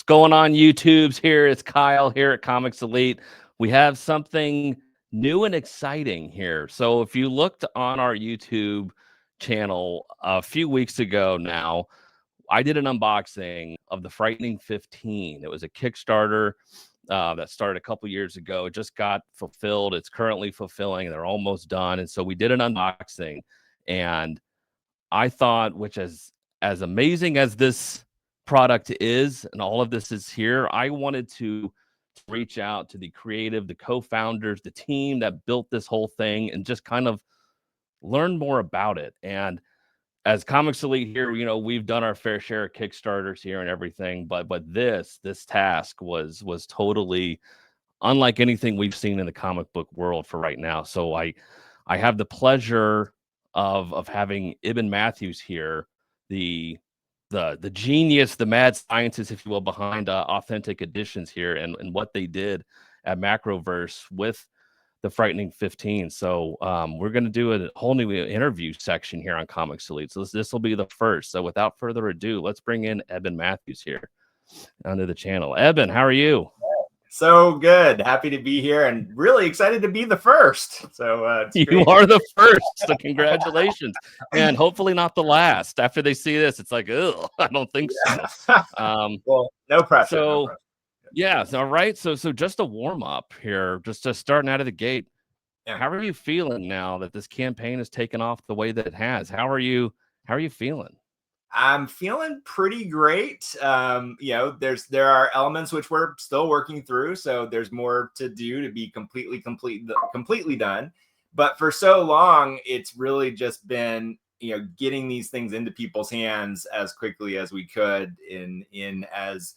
going on YouTube's here? It's Kyle here at Comics Elite. We have something new and exciting here. So if you looked on our YouTube channel a few weeks ago now, I did an unboxing of the Frightening 15. It was a Kickstarter that started a couple years ago. It just got fulfilled. It's currently fulfilling. They're almost done. And so we did an unboxing, and I thought, which as amazing as this product is, and all of this is here, I wanted to reach out to the creative, the co-founders, the team that built this whole thing, and just kind of learn more about it. And as Comics Elite here, we've done our fair share of Kickstarters here and everything, but this task was totally unlike anything we've seen in the comic book world for right now. So I have the pleasure of having Eben Mathews here, the genius, the mad scientist, if you will, behind Authentic Editions here, and what they did at Macroverse with the Frightening 15. So we're going to do a whole new interview section here on Comics Elite. So this will be the first. So without further ado, let's bring in Eben Mathews here onto the channel. Eben, how are you? So good. Happy to be here and really excited to be the first. So you are the first. So congratulations. And hopefully not the last. After they see this, it's like, oh, I don't think so. Well, no pressure. So yeah, all right. So just a warm up here, just starting out of the gate. Yeah. How are you feeling now that this campaign has taken off the way that it has? How are you feeling? I'm feeling pretty great. There are elements which we're still working through, so there's more to do to be completely done. But for so long, it's really just been getting these things into people's hands as quickly as we could in as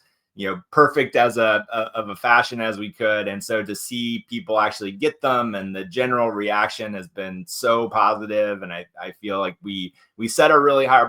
perfect as of a fashion as we could. And so to see people actually get them, and the general reaction has been so positive. And I feel like we set a really high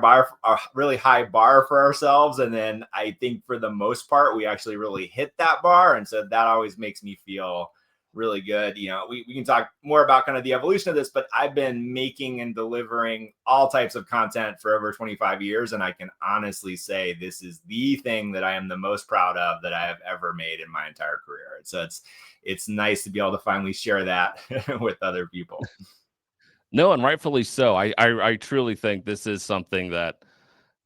bar for ourselves. And then I think for the most part, we actually really hit that bar. And so that always makes me feel really good. We can talk more about kind of the evolution of this, but I've been making and delivering all types of content for over 25 years. And I can honestly say this is the thing that I am the most proud of that I have ever made in my entire career. So it's nice to be able to finally share that with other people. No, and rightfully so. I truly think this is something that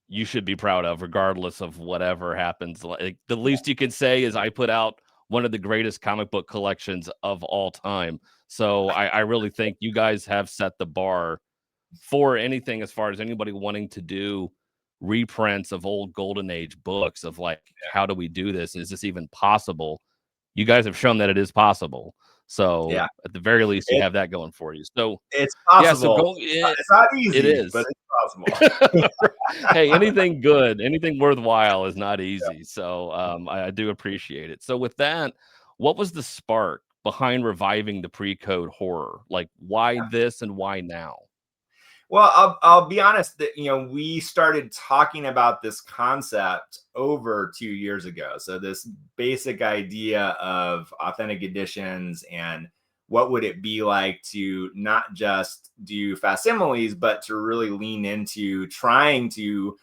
you should be proud of, regardless of whatever happens. Like, the least you can say is I put out one of the greatest comic book collections of all time. So I really think you guys have set the bar for anything as far as anybody wanting to do reprints of old golden age books of like, how do we do this? Is this even possible? You guys have shown that it is possible. So yeah, at the very least, you have that going for you. So it's possible. Yeah, it's not easy. It is, but it's possible. Hey, anything good, anything worthwhile is not easy. So I do appreciate it. So with that, what was the spark behind reviving the pre-code horror? Like, why this and why now? Well, I'll be honest that, we started talking about this concept over 2 years ago. So this basic idea of Authentic Editions and what would it be like to not just do facsimiles, but to really lean into trying to,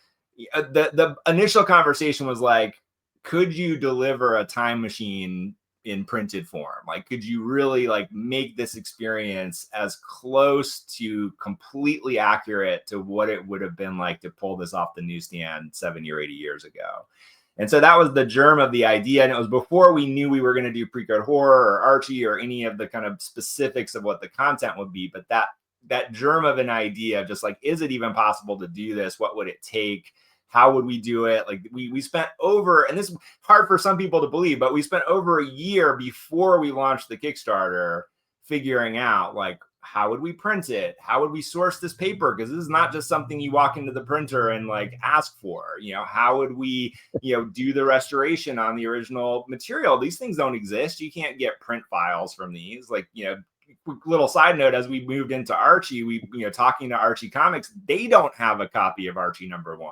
the initial conversation was like, could you deliver a time machine in printed form? Like, could you really make this experience as close to completely accurate to what it would have been like to pull this off the newsstand 70 or 80 years ago? And so that was the germ of the idea. And it was before we knew we were going to do pre-code horror or Archie or any of the kind of specifics of what the content would be. But that germ of an idea, just like, is it even possible to do this? What would it take? How would we do it? Like, we spent over, and this is hard for some people to believe, but we spent over a year before we launched the Kickstarter figuring out, like, how would we print it? How would we source this paper? Because this is not just something you walk into the printer and ask for. How would we, do the restoration on the original material? These things don't exist. You can't get print files from these. Little side note, as we moved into Archie, we, talking to Archie Comics, they don't have a copy of Archie #1.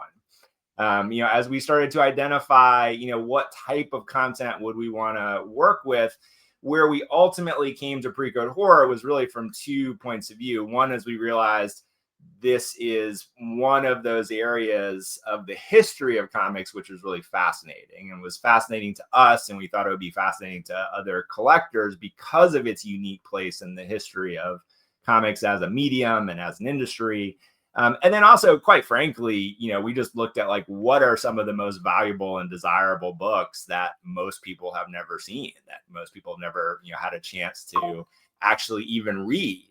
As we started to identify, what type of content would we want to work with, where we ultimately came to pre-code horror was really from 2 points of view. One is we realized this is one of those areas of the history of comics which was really fascinating and was fascinating to us, and we thought it would be fascinating to other collectors because of its unique place in the history of comics as a medium and as an industry. And then also, quite frankly, we just looked at like what are some of the most valuable and desirable books that most people have never seen, that most people have never had a chance to actually even read.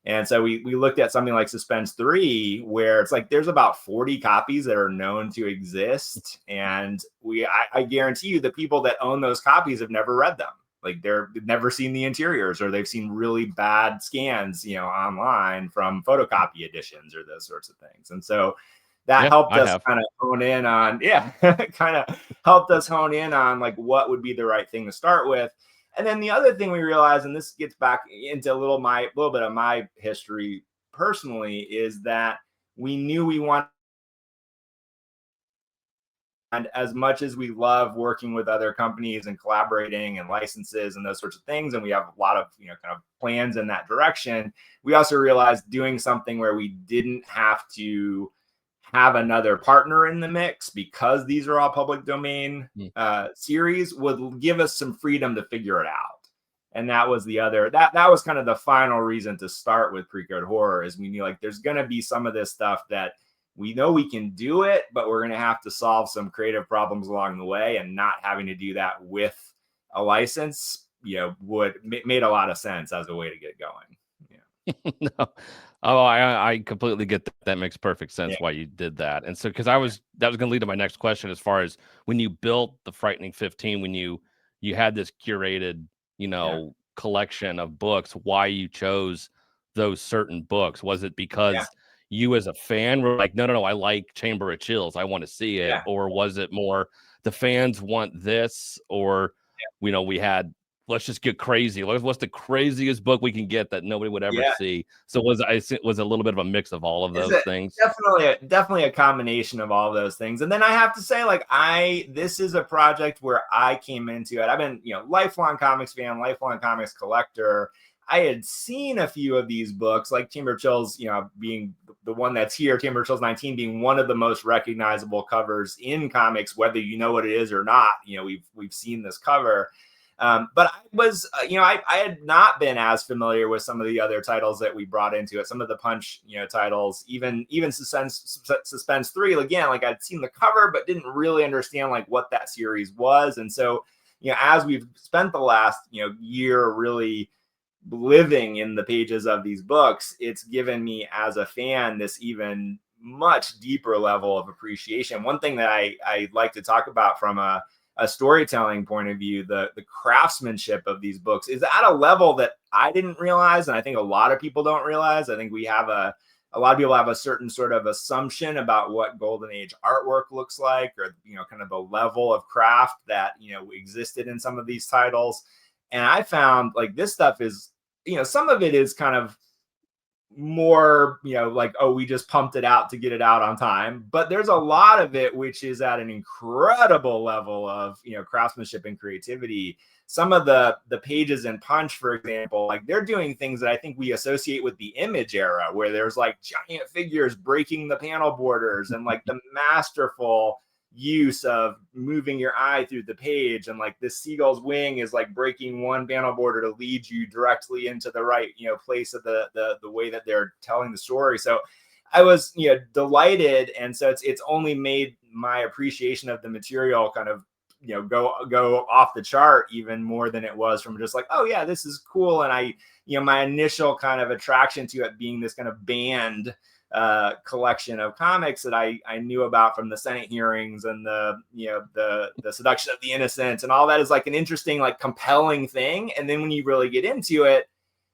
And so we looked at something like Suspense 3, where it's like there's about 40 copies that are known to exist. And I guarantee you the people that own those copies have never read them. Like they've never seen the interiors, or they've seen really bad scans, online from photocopy editions or those sorts of things. And so that helped us kind of hone in on, kind of helped us hone in on like what would be the right thing to start with. And then the other thing we realized, and this gets back into a little bit of my history personally, is that we knew we wanted, and as much as we love working with other companies and collaborating and licenses and those sorts of things, and we have a lot of kind of plans in that direction, we also realized doing something where we didn't have to have another partner in the mix, because these are all public domain series, would give us some freedom to figure it out. And that was that was kind of the final reason to start with Pre-Code Horror, is we knew like there's going to be some of this stuff that we know we can do it, but we're going to have to solve some creative problems along the way, and not having to do that with a license, made a lot of sense as a way to get going. No. Oh, I completely get that. That makes perfect sense why you did that. And so, because that was going to lead to my next question, as far as when you built the Frightening 15, when you had this curated, collection of books, why you chose those certain books. Was it because you as a fan were like, no, I like Chamber of Chills, I want to see it? Or was it more the fans want this? Or, we had, let's just get crazy. What's the craziest book we can get that nobody would ever see? So was a little bit of a mix of all of those things? Definitely a combination of all of those things. And then I have to say, like, this is a project where I came into it. I've been, lifelong comics fan, lifelong comics collector. I had seen a few of these books, like Chamber of Chills, being the one that's here, Chamber of Chills 19 being one of the most recognizable covers in comics, whether you know what it is or not. We've seen this cover. But I was, I had not been as familiar with some of the other titles that we brought into it. Some of the Punch, titles, even Suspense 3. Again, like I'd seen the cover, but didn't really understand like what that series was. And so, as we've spent the last, year really living in the pages of these books, it's given me as a fan this even much deeper level of appreciation. One thing that I like to talk about from a storytelling point of view, the craftsmanship of these books is at a level that I didn't realize, and I think a lot of people don't realize. I think we have a lot of people have a certain sort of assumption about what Golden Age artwork looks like, or kind of the level of craft that existed in some of these titles. And I found like this stuff is, some of it is kind of more, like, oh, we just pumped it out to get it out on time. But there's a lot of it which is at an incredible level of, craftsmanship and creativity. Some of the pages in Punch, for example, like they're doing things that I think we associate with the Image era, where there's like giant figures breaking the panel borders, and like the masterful use of moving your eye through the page, and like this seagull's wing is like breaking one panel border to lead you directly into the right place of the way that they're telling the story. So I was delighted, and so it's only made my appreciation of the material kind of go off the chart even more than it was from just like, oh yeah, this is cool. And I my initial kind of attraction to it being this kind of banned collection of comics that I knew about from the Senate hearings and the seduction of the innocent and all that is like an interesting, like compelling thing. And then when you really get into it,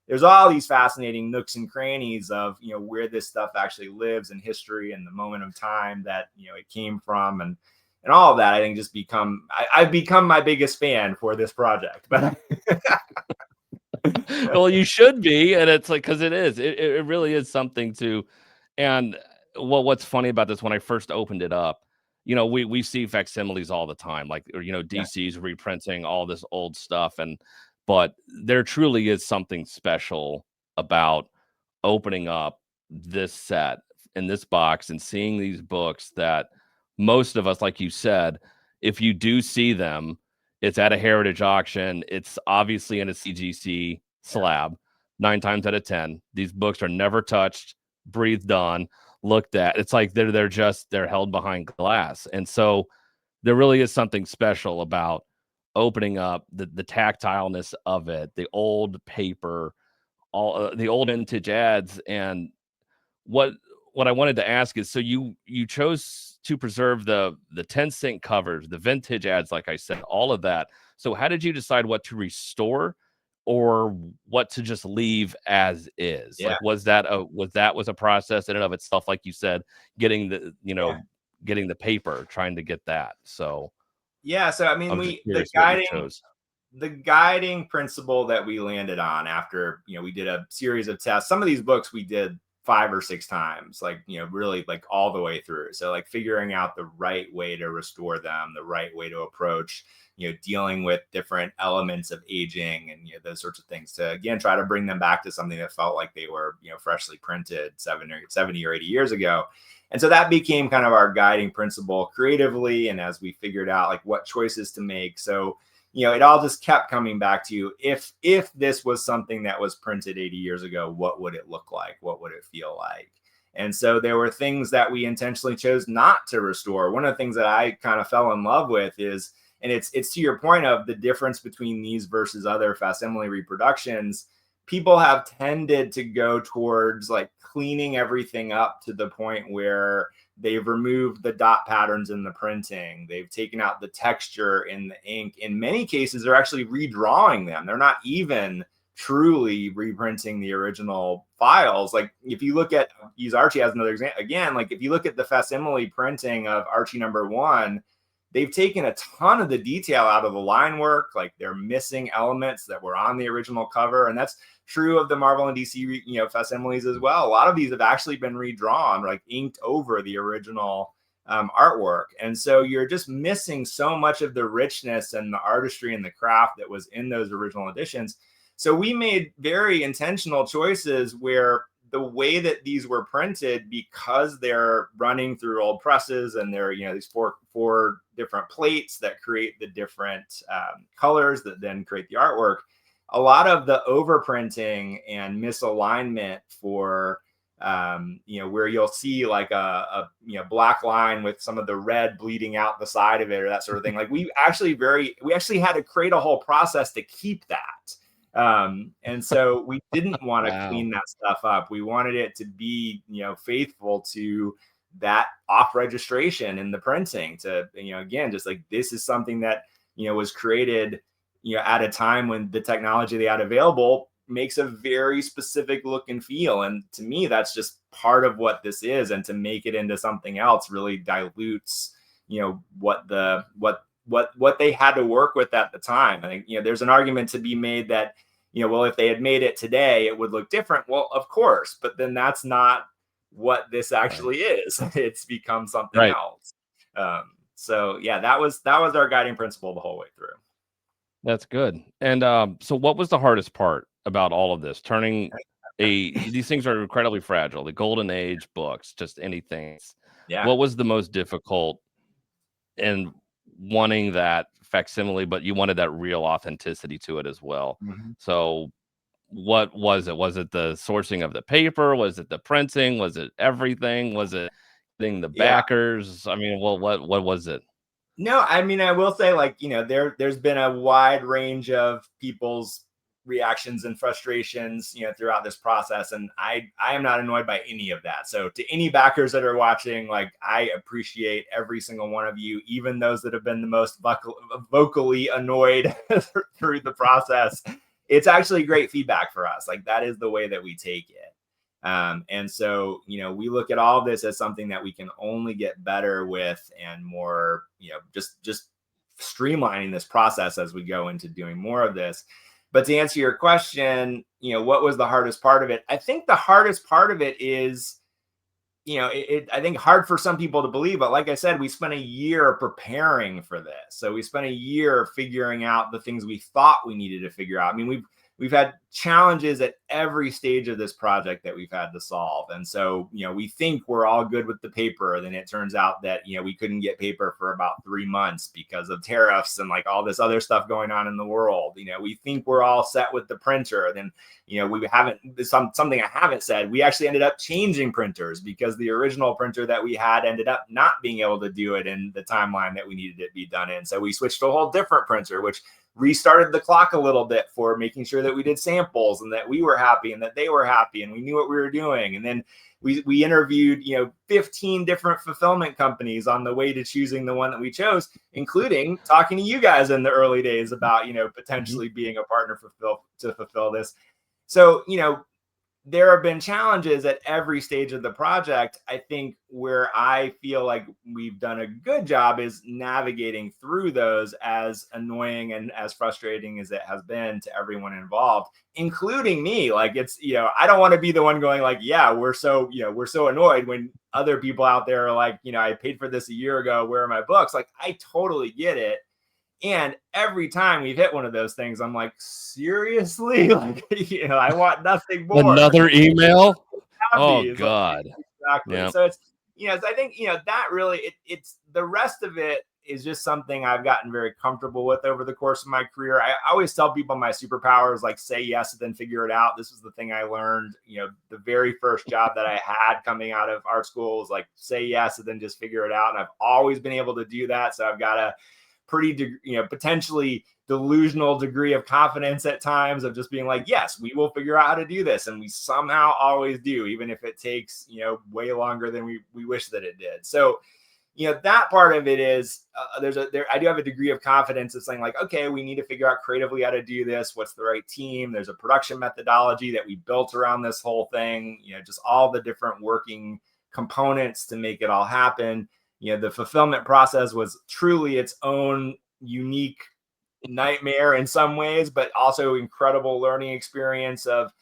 there's all these fascinating nooks and crannies of where this stuff actually lives in history and the moment of time that it came from, and all of that. I think just I've become my biggest fan for this project. But well, you should be, and it's like, because it really is something to. And what's funny about this, when I first opened it up, we see facsimiles all the time, like, or DC's reprinting all this old stuff, but there truly is something special about opening up this set in this box and seeing these books that most of us, like you said, if you do see them, it's at a heritage auction. It's obviously in a CGC slab. 9 times out of 10, these books are never touched, breathed on, looked at. It's like they're held behind glass. And so there really is something special about opening up the tactileness of it, the old paper, all the old vintage ads. And what what I wanted to ask is, so you chose to preserve the 10-cent covers, the vintage ads, like I said, all of that. So how did you decide what to restore or what to just leave as is? Yeah. Like, was a process in and of itself, like you said, getting Yeah. getting the paper, trying to get that. So Yeah. So, I I mean, was just curious what you chose. the guiding principle that we landed on after, we did a series of tests. Some of these books we did 5 or 6 times, like, really like all the way through. So like figuring out the right way to restore them, the right way to approach, dealing with different elements of aging and, those sorts of things to, again, try to bring them back to something that felt like they were, freshly printed 70 or 80 years ago. And so that became kind of our guiding principle creatively. And as we figured out like what choices to make. So, it all just kept coming back to, if this was something that was printed 80 years ago, what would it look like? What would it feel like? And so there were things that we intentionally chose not to restore. One of the things that I kind of fell in love with is, and it's to your point of the difference between these versus other facsimile reproductions, people have tended to go towards like cleaning everything up to the point where they've removed the dot patterns in the printing. They've taken out the texture in the ink. In many cases, they're actually redrawing them. They're not even truly reprinting the original files. Like if you look at, use Archie as another example, again, like if you look at the facsimile printing of Archie #1, they've taken a ton of the detail out of the line work. Like they're missing elements that were on the original cover. And that's true of the Marvel and DC, facsimiles as well. A lot of these have actually been redrawn, like inked over the original artwork. And so you're just missing so much of the richness and the artistry and the craft that was in those original editions. So we made very intentional choices where the way that these were printed, because they're running through old presses and they're, these four different plates that create the different colors that then create the artwork, a lot of the overprinting and misalignment for, where you'll see like a black line with some of the red bleeding out the side of it or that sort of thing. Like we actually had to create a whole process to keep that. And so we didn't want to clean that stuff up. We wanted it to be, faithful to that off registration in the printing to, again, just like this is something that, was created, at a time when the technology they had available makes a very specific look and feel. And to me, that's just part of what this is. And to make it into something else really dilutes, what they had to work with at the time. I think, there's an argument to be made that, well, if they had made it today, it would look different. Well, of course, but then that's not what this actually is. It's become something else. So yeah, that was our guiding principle the whole way through. That's good. And so what was the hardest part about all of this? Turning these things are incredibly fragile, the golden age books, just anything. Yeah. What was the most difficult in wanting that facsimile, but you wanted that real authenticity to it as well? Mm-hmm. So what was it? Was it the sourcing of the paper? Was it the printing? Was it everything? Was it getting the backers? I mean, well, what was it? No, I mean, I will say, like, there's been a wide range of people's reactions and frustrations, throughout this process. And I am not annoyed by any of that. So to any backers that are watching, like, I appreciate every single one of you, even those that have been the most vocally annoyed through the process. It's actually great feedback for us. Like, that is the way that we take it. And so, we look at all of this as something that we can only get better with and more, just streamlining this process as we go into doing more of this. But to answer your question, what was the hardest part of it? I think the hardest part of it is, I think hard for some people to believe, but like I said, we spent a year preparing for this. So we spent a year figuring out the things we thought we needed to figure out. I mean, we've had challenges at every stage of this project that we've had to solve. And so, we think we're all good with the paper. Then it turns out that, we couldn't get paper for about 3 months because of tariffs and like all this other stuff going on in the world. We think we're all set with the printer. Then, we haven't, something I haven't said, we actually ended up changing printers because the original printer that we had ended up not being able to do it in the timeline that we needed it to be done in. So we switched to a whole different printer, which restarted the clock a little bit for making sure that we did samples and that we were happy and that they were happy and we knew what we were doing. And then we interviewed, 15 different fulfillment companies on the way to choosing the one that we chose, including talking to you guys in the early days about, potentially being a partner to fulfill this. So, there have been challenges at every stage of the project. I think where I feel like we've done a good job is navigating through those, as annoying and as frustrating as it has been to everyone involved, including me. Like, it's, I don't want to be the one going like, yeah, we're so annoyed when other people out there are like, I paid for this a year ago. Where are my books? Like, I totally get it. And every time we've hit one of those things, I'm like, seriously? Like, I want nothing more. Another email? Oh, It's God. like, exactly. Yep. So it's, so I think, that really, it's the rest of it is just something I've gotten very comfortable with over the course of my career. I always tell people my superpowers, like, say yes and then figure it out. This was the thing I learned, the very first job that I had coming out of art school was like, say yes and then just figure it out. And I've always been able to do that. So I've got a pretty, potentially delusional degree of confidence at times of just being like, yes, we will figure out how to do this. And we somehow always do, even if it takes, way longer than we wish that it did. So, that part of it is I do have a degree of confidence in saying like, okay, we need to figure out creatively how to do this. What's the right team? There's a production methodology that we built around this whole thing, just all the different working components to make it all happen. The fulfillment process was truly its own unique nightmare in some ways, but also incredible learning experience of,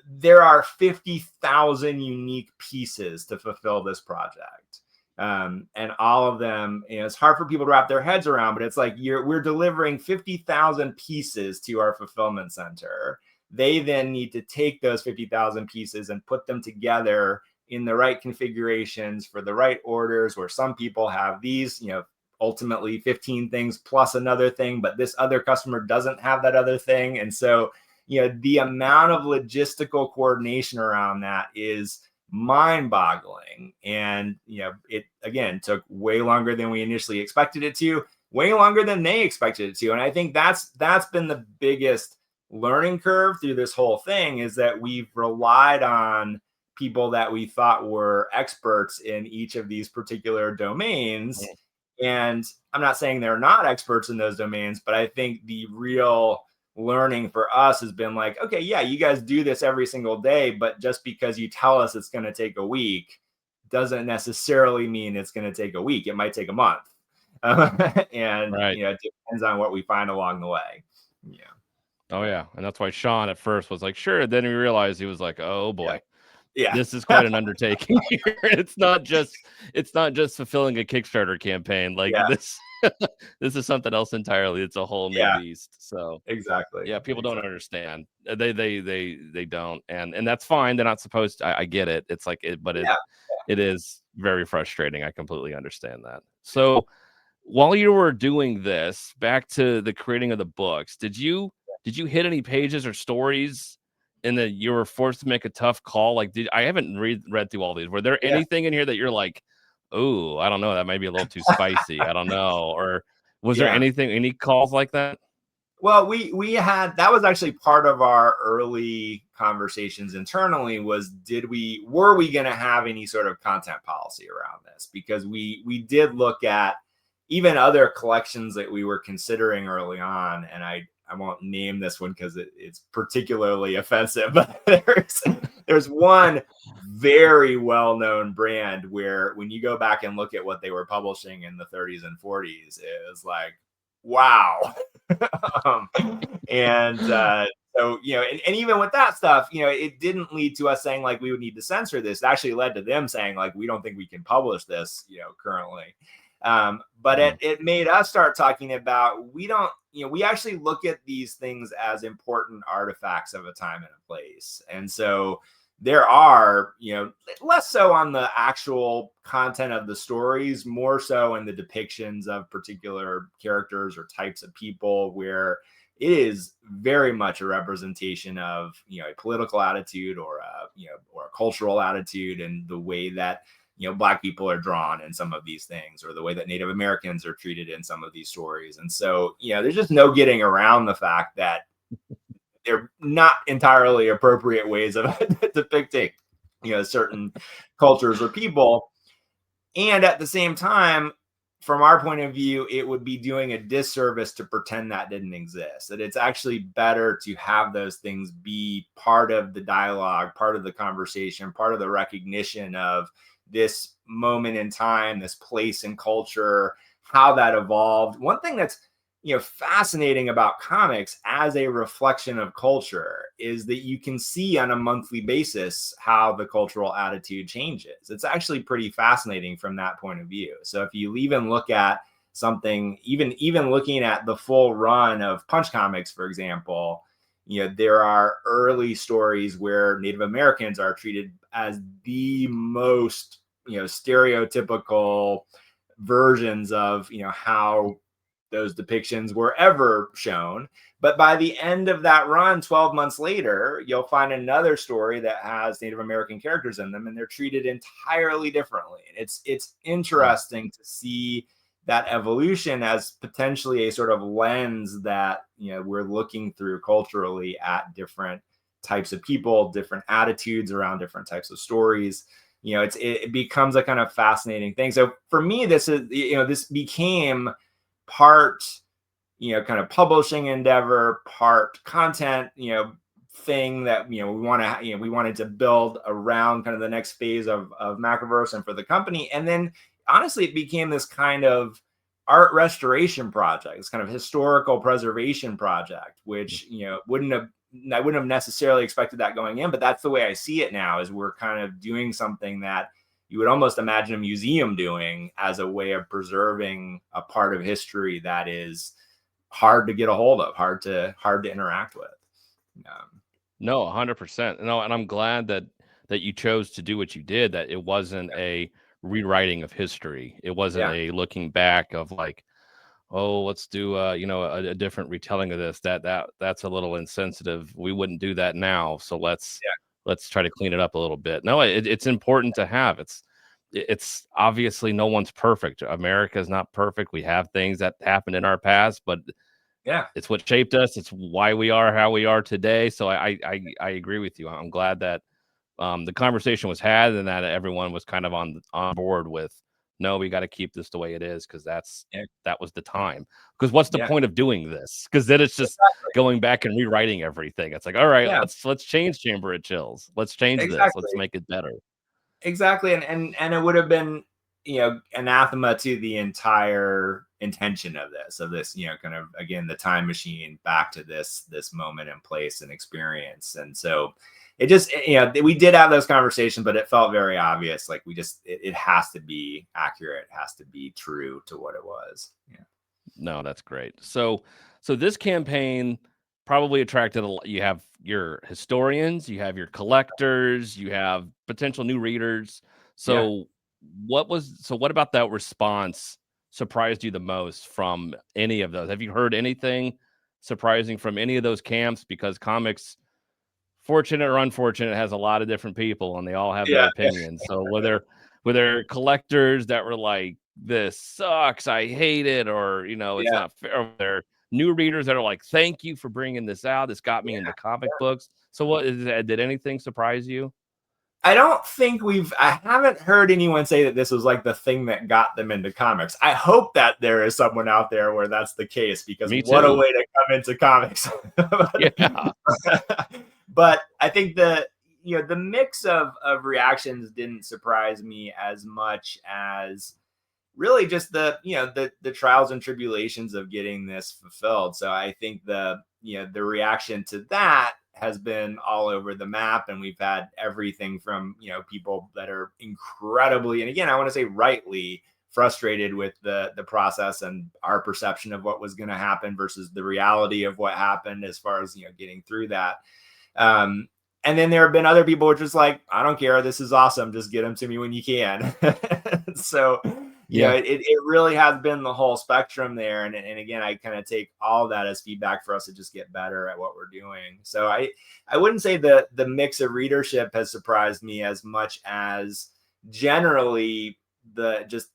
there are 50,000 unique pieces to fulfill this project. And all of them, it's hard for people to wrap their heads around, but it's like we're delivering 50,000 pieces to our fulfillment center. They then need to take those 50,000 pieces and put them together in the right configurations for the right orders, where some people have these, ultimately 15 things plus another thing, but this other customer doesn't have that other thing. And so, the amount of logistical coordination around that is mind-boggling. And, it, again, took way longer than we initially expected it to, way longer than they expected it to. And I think that's been the biggest learning curve through this whole thing, is that we've relied on people that we thought were experts in each of these particular domains. And I'm not saying they're not experts in those domains, but I think the real learning for us has been like, okay, yeah, you guys do this every single day, but just because you tell us it's going to take a week doesn't necessarily mean it's going to take a week. It might take a month. And, right. It depends on what we find along the way. Yeah. Oh, yeah. And that's why Sean at first was like, sure. Then he realized, he was like, oh, boy. Yeah. This is quite an undertaking here. It's not just fulfilling a Kickstarter campaign. Like this is something else entirely. It's a whole new beast. So exactly. Yeah, people don't understand. They don't, and that's fine. They're not supposed to. I get it. It's like it, but it is very frustrating. I completely understand that. So while you were doing this, back to the creating of the books, did you hit any pages or stories and that you were forced to make a tough call? Like, I haven't read through all these. Were there anything in here that you're like, oh, I don't know, that might be a little too spicy. I don't know. Or was there any calls like that? Well, we had, that was actually part of our early conversations internally, was were we going to have any sort of content policy around this? Because we did look at even other collections that we were considering early on, and I won't name this one because it's particularly offensive, but there's one very well-known brand where when you go back and look at what they were publishing in the 30s and 40s, it was like, wow. So, and even with that stuff, it didn't lead to us saying like we would need to censor this. It actually led to them saying like, we don't think we can publish this, currently. But it made us start talking about, we don't we actually look at these things as important artifacts of a time and a place. And so there are, less so on the actual content of the stories, more so in the depictions of particular characters or types of people, where it is very much a representation of, a political attitude or or a cultural attitude, and the way that, Black people are drawn in some of these things, or the way that Native Americans are treated in some of these stories. And so, there's just no getting around the fact that they're not entirely appropriate ways of depicting, certain cultures or people. And at the same time, from our point of view, it would be doing a disservice to pretend that didn't exist. That it's actually better to have those things be part of the dialogue, part of the conversation, part of the recognition of this moment in time, this place and culture, how that evolved. One thing that's fascinating about comics as a reflection of culture is that you can see on a monthly basis how the cultural attitude changes. It's actually pretty fascinating from that point of view. So if you even look at something, even looking at the full run of Punch comics, for example, there are early stories where Native Americans are treated as the most, stereotypical versions of, how those depictions were ever shown. But by the end of that run, 12 months later, you'll find another story that has Native American characters in them, and they're treated entirely differently. And it's interesting to see that evolution as potentially a sort of lens that, we're looking through culturally at different types of people, different attitudes around different types of stories. It becomes a kind of fascinating thing. So for me, this became part, kind of publishing endeavor, part content, thing that, we wanted to build around kind of the next phase of Macroverse and for the company. And then honestly, it became this kind of art restoration project, this kind of historical preservation project, which, I wouldn't have necessarily expected that going in, but that's the way I see it now, is we're kind of doing something that you would almost imagine a museum doing as a way of preserving a part of history that is hard to get a hold of, hard to interact with. No, 100%. No, and I'm glad that you chose to do what you did, that it wasn't a rewriting of history. It wasn't a looking back of like, oh, let's do a different retelling of this. That's a little insensitive. We wouldn't do that now. So let's try to clean it up a little bit. No, it's important to have. It's obviously no one's perfect. America is not perfect. We have things that happened in our past, but it's what shaped us. It's why we are how we are today. So I agree with you. I'm glad that the conversation was had and that everyone was kind of on board with, no, we got to keep this the way it is, because that was the time. Because what's the point of doing this? Because then it's just going back and rewriting everything. It's like, all right, let's change Chamber of Chills. Let's change this. Let's make it better. Exactly. And it would have been, anathema to the entire intention of this, kind of, again, the time machine back to this moment and place and experience. And so it just, we did have those conversations, but it felt very obvious. Like it has to be accurate, it has to be true to what it was. No, that's great. So this campaign probably attracted you have your historians, you have your collectors, you have potential new readers. So what about that response surprised you the most from any of those? Have you heard anything surprising from any of those camps? Because comics, fortunate or unfortunate, has a lot of different people and they all have their opinions. So were there collectors that were like, this sucks, I hate it, or it's not fair? Or there new readers that are like, thank you for bringing this out, this got me into comic books? So what is that? Did anything surprise you? I don't think I haven't heard anyone say that this was like the thing that got them into comics. I hope that there is someone out there where that's the case, because what a way to come into comics. But I think the mix of reactions didn't surprise me as much as really just the trials and tribulations of getting this fulfilled. So I think the reaction to that has been all over the map, and we've had everything from people that are incredibly, and again, I want to say rightly, frustrated with the process and our perception of what was going to happen versus the reality of what happened as far as, getting through that. And then there have been other people which is like, I don't care, this is awesome, just get them to me when you can. So it really has been the whole spectrum there. And again, I kind of take all of that as feedback for us to just get better at what we're doing. So I wouldn't say the mix of readership has surprised me as much as generally the just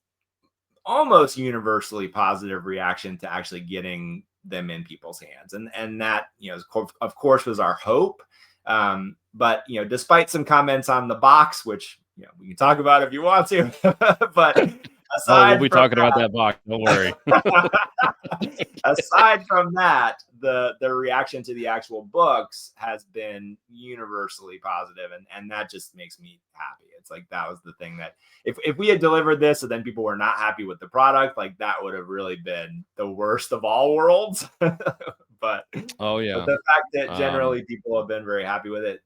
almost universally positive reaction to actually getting them in people's hands. And that, of course was our hope. But despite some comments on the box, which we can talk about if you want to, but we'll be talking about that box. Don't worry. Aside from that, the reaction to the actual books has been universally positive, and that just makes me happy. It's like that was the thing that if we had delivered this and then people were not happy with the product, like that would have really been the worst of all worlds. But the fact that generally people have been very happy with it,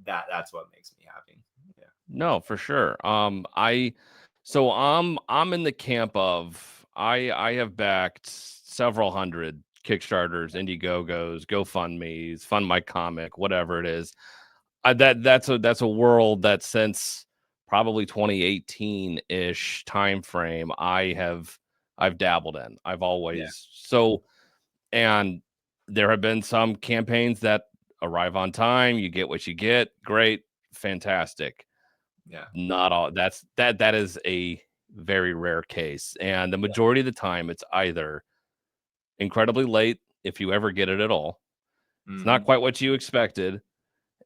that's what makes me happy. Yeah. No, for sure. I'm in the camp of I have backed several hundred Kickstarters, Indiegogos, GoFundMe's, Fund My Comic, whatever it is. That's a world that since probably 2018-ish time frame I've dabbled in. I've always and there have been some campaigns that arrive on time, you get what you get, great, fantastic. Yeah. Not all that is a very rare case. And the majority of the time it's either incredibly late, if you ever get it at all. It's not quite what you expected.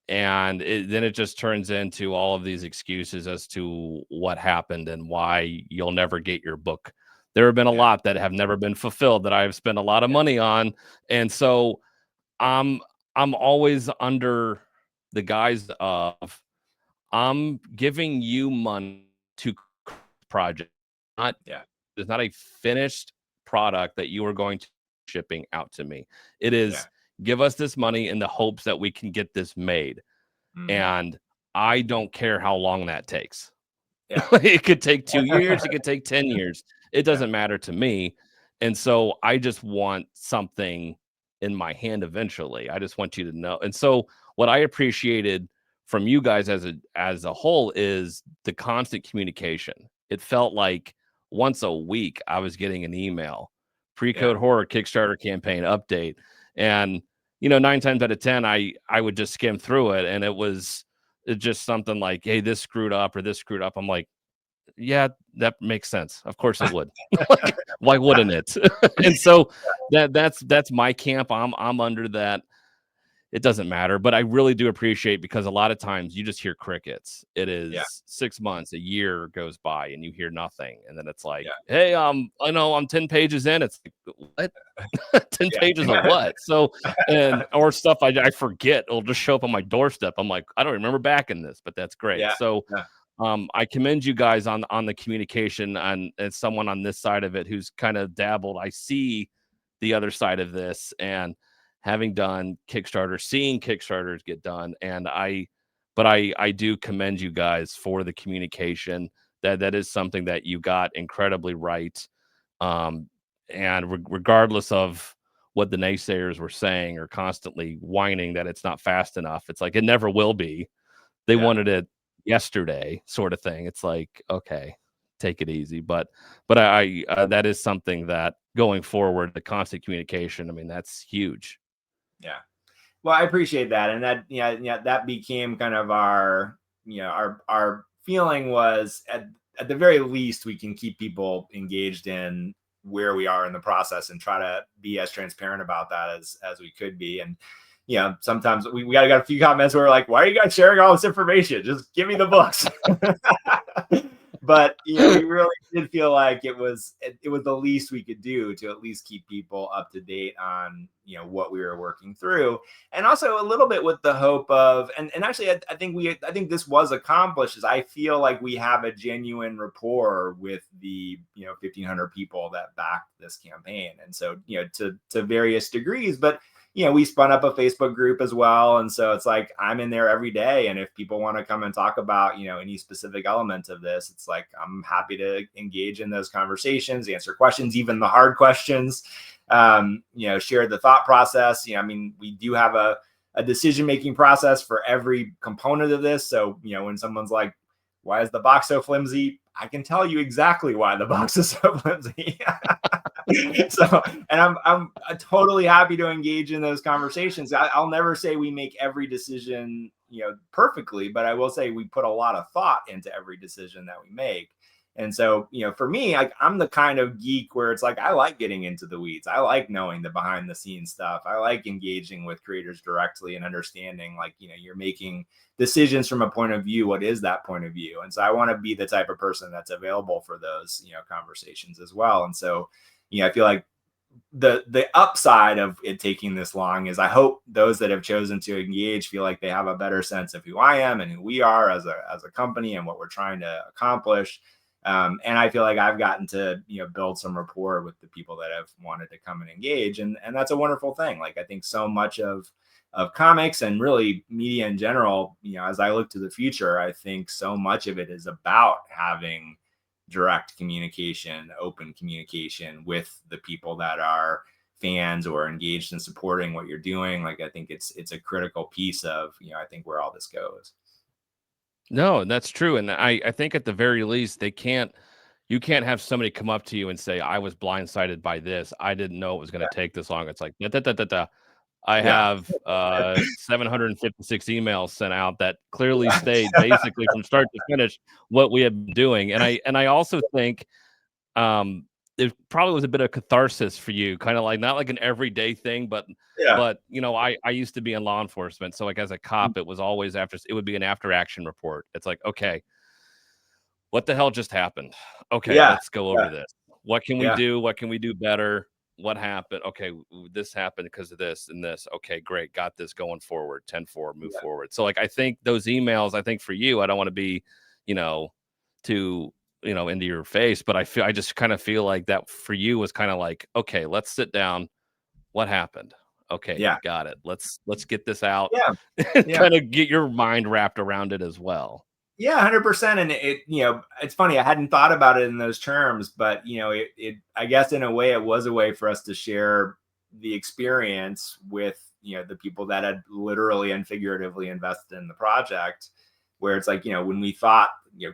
And then it just turns into all of these excuses as to what happened and why you'll never get your book. There have been a lot that have never been fulfilled that I've spent a lot of money on. And so I'm always under the guise of I'm giving you money to project. It's not a finished product that you are going to shipping out to me. It is give us this money in the hopes that we can get this made. And I don't care how long that takes. It could take 2 years, it could take 10 years. It doesn't matter to me. And so I just want something in my hand eventually. I just want you to know. And so what I appreciated from you guys as a whole is the constant communication. It felt like once a week I was getting an email, Pre-Code Horror Kickstarter campaign update. And 9 times out of 10, I would just skim through it, and it's just something like, hey, this screwed up or this screwed up. I'm like, yeah, that makes sense. Of course it would. Like, why wouldn't it? And so that's my camp. I'm under that. It doesn't matter, but I really do appreciate, because a lot of times you just hear crickets. It is 6 months, a year goes by and you hear nothing. And then it's like, hey, I know I'm 10 pages in. It's like, what? 10 pages of what? So, or stuff I forget. It'll just show up on my doorstep. I'm like, I don't remember backing this, but that's great. So I commend you guys on the communication, and someone on this side of it who's kind of dabbled. I see the other side of this, and having done Kickstarter, seeing Kickstarters get done. And I do commend you guys for the communication. That is something that you got incredibly right. And regardless of what the naysayers were saying or constantly whining that it's not fast enough, it's like, it never will be. They wanted it yesterday, sort of thing. It's like, okay, take it easy. But I that is something that going forward, the constant communication, I mean, that's huge. Yeah. Well, I appreciate that. And that, that became kind of our feeling was at the very least, we can keep people engaged in where we are in the process and try to be as transparent about that as we could be. And, sometimes we got a few comments where we're like, why are you guys sharing all this information? Just give me the books. But we really did feel like it was the least we could do to at least keep people up to date on what we were working through, and also a little bit with the hope of and actually I think this was accomplished, is I feel like we have a genuine rapport with the 1,500 people that backed this campaign, and so to various degrees, but we spun up a Facebook group as well. And so it's like, I'm in there every day. And if people want to come and talk about, any specific element of this, it's like, I'm happy to engage in those conversations, answer questions, even the hard questions, share the thought process. We do have a decision-making process for every component of this. So, when someone's like, why is the box so flimsy? I can tell you exactly why the box is so flimsy. So, and I'm totally happy to engage in those conversations. I'll never say we make every decision, perfectly, but I will say we put a lot of thought into every decision that we make. And so, for me, I'm the kind of geek where it's like, I like getting into the weeds. I like knowing the behind the scenes stuff. I like engaging with creators directly and understanding, like, you're making decisions from a point of view. What is that point of view? And so I want to be the type of person that's available for those, conversations as well. And so, I feel like the upside of it taking this long is I hope those that have chosen to engage feel like they have a better sense of who I am and who we are as a company and what we're trying to accomplish. And I feel like I've gotten to, build some rapport with the people that have wanted to come and engage. And that's a wonderful thing. Like, I think so much of comics and really media in general, as I look to the future, I think so much of it is about having direct communication, open communication with the people that are fans or engaged in supporting what you're doing. Like, I think it's a critical piece of, I think where all this goes. No, that's true. And I think at the very least, you can't have somebody come up to you and say, I was blindsided by this. I didn't know it was going to take this long. It's like, da, da, da, da, da. I have 756 emails sent out that clearly state basically from start to finish what we have been doing. And I also think it probably was a bit of catharsis for you, kind of like not like an everyday thing, but I used to be in law enforcement. So like as a cop, it was always it would be an after action report. It's like, okay, what the hell just happened? Okay, let's go over this. What can we do? What can we do better? What happened? Okay, this happened because of this and this. Okay, great. Got this going forward. 10-4, move forward. So like I think those emails, I think for you, I don't want to be, too, into your face, but I just kind of feel like that for you was kind of like, okay, let's sit down. What happened? Okay, got it. Let's get this out. Kind of get your mind wrapped around it as well. Yeah, 100%. And it's funny. I hadn't thought about it in those terms, but I guess in a way, it was a way for us to share the experience with, the people that had literally and figuratively invested in the project, where it's like, when we thought,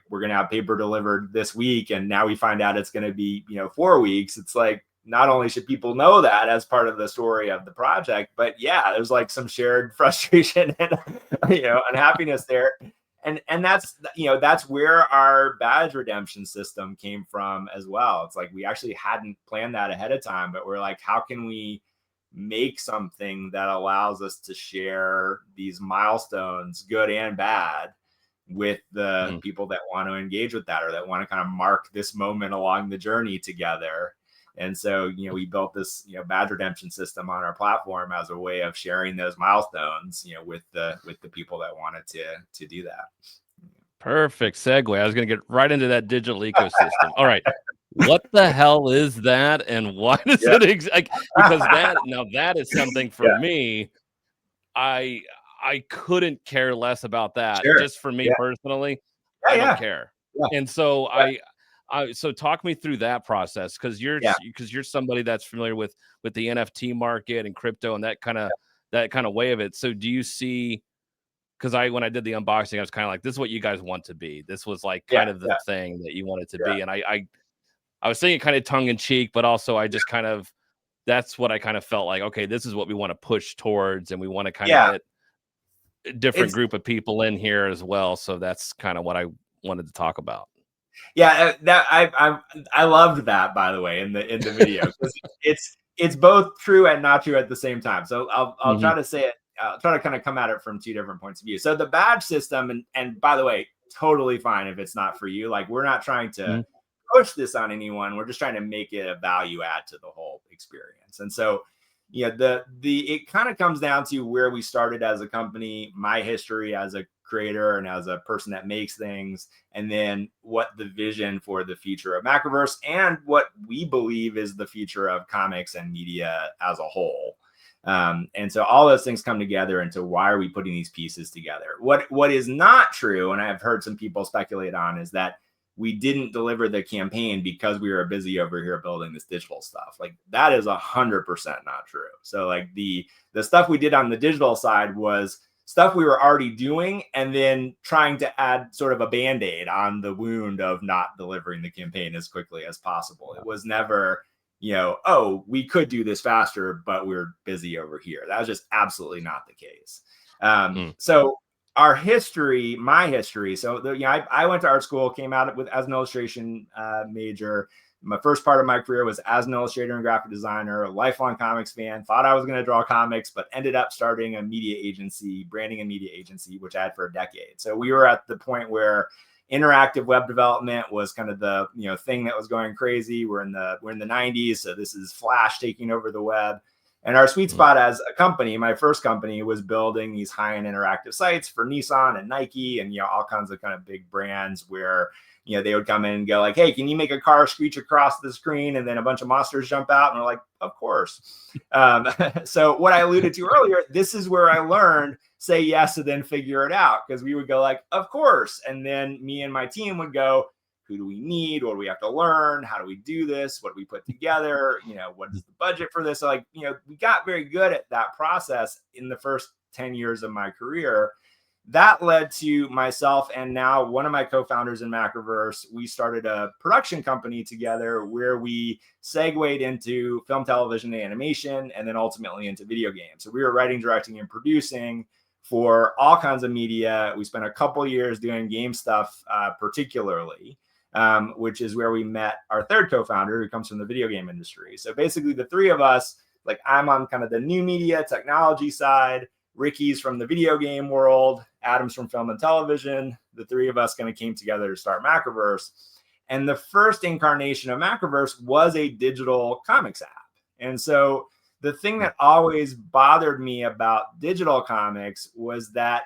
we're going to have paper delivered this week, and now we find out it's going to be, 4 weeks. It's like, not only should people know that as part of the story of the project, but there's like some shared frustration and, unhappiness there. And that's where our badge redemption system came from as well. It's like we actually hadn't planned that ahead of time, but we're like, how can we make something that allows us to share these milestones, good and bad, with the people that want to engage with that or that want to kind of mark this moment along the journey together. And so, we built this, badge redemption system on our platform as a way of sharing those milestones, with the people that wanted to do that. Perfect segue. I was going to get right into that digital ecosystem. All right. What the hell is that? And why does it because that is something for me. I couldn't care less about that. Just for me personally, I don't care. And so so talk me through that process, because you're somebody that's familiar with the NFT market and crypto and that kind of way of it. So do you see? Because when I did the unboxing, I was kind of like, this is what you guys want to be. This was like kind of the thing that you wanted to be, and I was saying it kind of tongue in cheek, but also I just kind of that's what I kind of felt like. Okay, this is what we want to push towards, and we want to kind of get a different group of people in here as well. So that's kind of what I wanted to talk about. Yeah, that I loved that, by the way, in the video, because it's both true and not true at the same time. So I'll try to say it. I'll try to kind of come at it from two different points of view. So the badge system, and by the way, totally fine if it's not for you. Like, we're not trying to push this on anyone. We're just trying to make it a value add to the whole experience. And so, it kind of comes down to where we started as a company, my history as a creator and as a person that makes things, and then what the vision for the future of Macroverse and what we believe is the future of comics and media as a whole. And so all those things come together into why are we putting these pieces together? What is not true, and I've heard some people speculate on, is that we didn't deliver the campaign because we were busy over here building this digital stuff. Like that is 100% not true. So like the stuff we did on the digital side was stuff we were already doing and then trying to add sort of a Band-Aid on the wound of not delivering the campaign as quickly as possible. It was never, oh, we could do this faster, but we're busy over here. That was just absolutely not the case. So our history, my history. So, I went to art school, came out as an illustration major. My first part of my career was as an illustrator and graphic designer, a lifelong comics fan, thought I was going to draw comics, but ended up starting a media agency, branding and media agency, which I had for a decade. So we were at the point where interactive web development was kind of the thing that was going crazy. We're in the 90s. So this is Flash taking over the web. And our sweet spot as a company, my first company, was building these high-end interactive sites for Nissan and Nike and all kinds of kind of big brands where they would come in and go like, hey, can you make a car screech across the screen and then a bunch of monsters jump out? And we're like, of course. So what I alluded to earlier, this is where I learned say yes and then figure it out, because we would go like, of course. And then me and my team would go, who do we need? What do we have to learn? How do we do this? What do we put together? What is the budget for this? So like, we got very good at that process in the first 10 years of my career. That led to myself and now one of my co-founders in Macroverse. We started a production company together where we segued into film, television, and animation, and then ultimately into video games. So we were writing, directing, and producing for all kinds of media. We spent a couple years doing game stuff, particularly, which is where we met our third co-founder, who comes from the video game industry. So basically the three of us, like I'm on kind of the new media technology side, Ricky's from the video game world, Adam's from film and television. The three of us kind of came together to start Macroverse. And the first incarnation of Macroverse was a digital comics app. And so the thing that always bothered me about digital comics was that,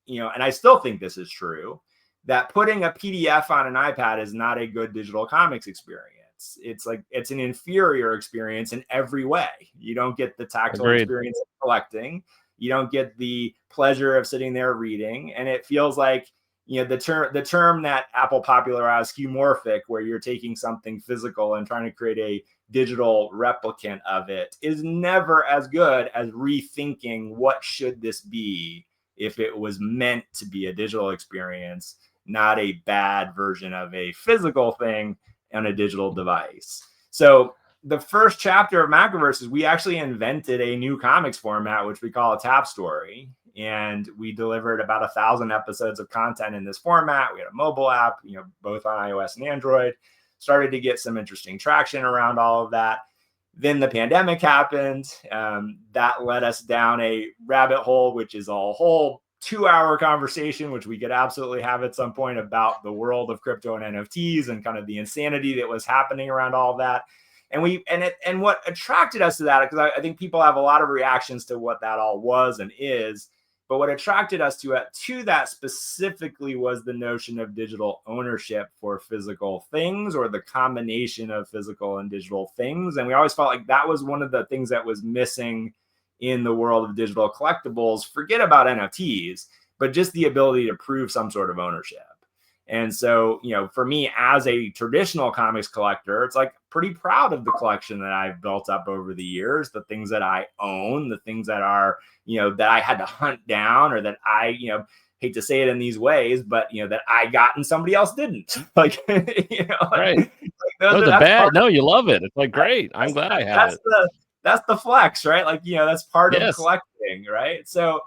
and I still think this is true, that putting a PDF on an iPad is not a good digital comics experience. It's an inferior experience in every way. You don't get the tactile experience of collecting. You don't get the pleasure of sitting there reading. And it feels like, the term that Apple popularized, skeuomorphic, where you're taking something physical and trying to create a digital replicant of it, is never as good as rethinking what should this be if it was meant to be a digital experience, not a bad version of a physical thing on a digital device. So the first chapter of Macroverse is we actually invented a new comics format, which we call a tap story. And we delivered about 1,000 episodes of content in this format. We had a mobile app, both on iOS and Android, started to get some interesting traction around all of that. Then the pandemic happened. That led us down a rabbit hole, which is a whole 2-hour conversation, which we could absolutely have at some point, about the world of crypto and NFTs and kind of the insanity that was happening around all of that. And what attracted us to that, because I think people have a lot of reactions to what that all was and is, but what attracted us to that specifically was the notion of digital ownership for physical things, or the combination of physical and digital things. And we always felt like that was one of the things that was missing in the world of digital collectibles. Forget about NFTs, but just the ability to prove some sort of ownership. And so, for me as a traditional comics collector, it's like pretty proud of the collection that I've built up over the years, the things that I own, the things that are, that I had to hunt down, or that I, hate to say it in these ways, but, that I got and somebody else didn't. Like, right. Like those are bad. No, you love it. It's like, great. I'm glad I have it. That's the flex, right? Like, that's part of collecting, right? So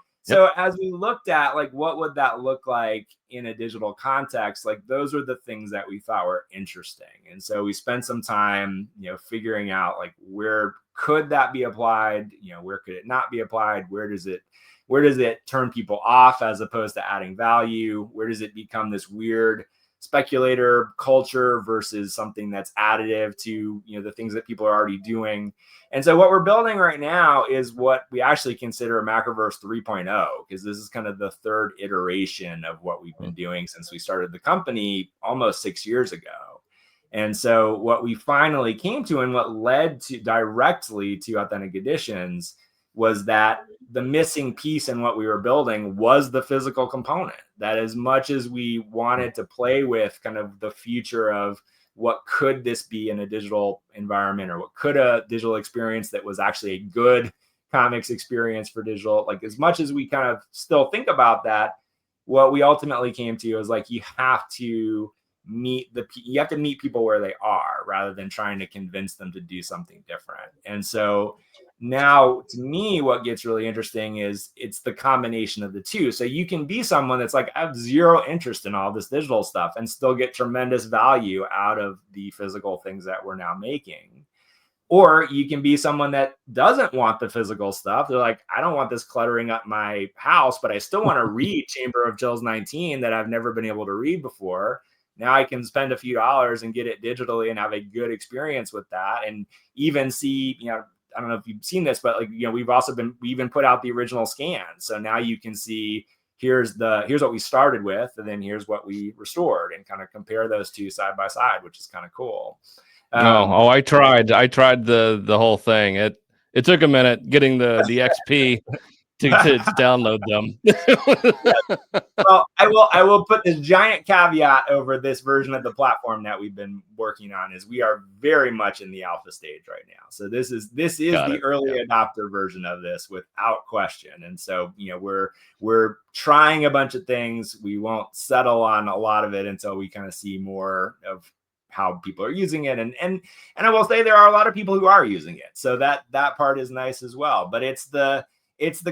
as we looked at like, what would that look like in a digital context? Like, those are the things that we thought were interesting. And so we spent some time, figuring out like, where could that be applied? Where could it not be applied? Where does it turn people off as opposed to adding value? Where does it become this weird speculator culture versus something that's additive to, the things that people are already doing? And so what we're building right now is what we actually consider Macroverse 3.0, because this is kind of the third iteration of what we've been doing since we started the company almost 6 years ago. And so what we finally came to, and what led to directly to Authentic Editions, was that the missing piece in what we were building was the physical component. That as much as we wanted to play with kind of the future of what could this be in a digital environment, or what could a digital experience that was actually a good comics experience for digital, like as much as we kind of still think about that, what we ultimately came to is like, you have to meet people where they are rather than trying to convince them to do something different. And so now, to me, what gets really interesting is it's the combination of the two. So you can be someone that's like, I have zero interest in all this digital stuff and still get tremendous value out of the physical things that we're now making. Or you can be someone that doesn't want the physical stuff. They're like, I don't want this cluttering up my house, but I still want to read Chamber of Chills 19 that I've never been able to read before. Now I can spend a few dollars and get it digitally and have a good experience with that. And even see, I don't know if you've seen this, but like, we even put out the original scan. So now you can see, here's what we started with, and then here's what we restored, and kind of compare those two side by side, which is kind of cool. I tried the whole thing. It took a minute getting the XP to download them. Well, I will put this giant caveat over this version of the platform that we've been working on, is we are very much in the alpha stage right now. So this is the early adopter version of this without question. And so, we're trying a bunch of things. We won't settle on a lot of it until we kind of see more of how people are using it. And I will say there are a lot of people who are using it. So that part is nice as well. But it's the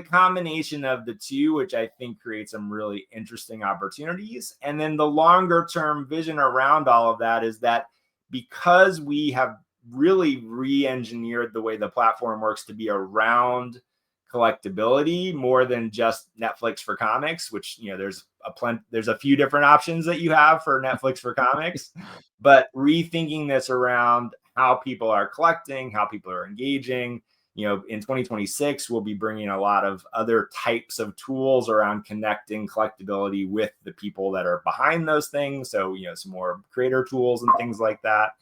combination of the two, which I think creates some really interesting opportunities. And then the longer term vision around all of that is that because we have really re-engineered the way the platform works to be around collectability more than just Netflix for comics, which, there's a few different options that you have for Netflix for comics, but rethinking this around how people are collecting, how people are engaging. In 2026, we'll be bringing a lot of other types of tools around connecting collectability with the people that are behind those things. So, some more creator tools and things like that.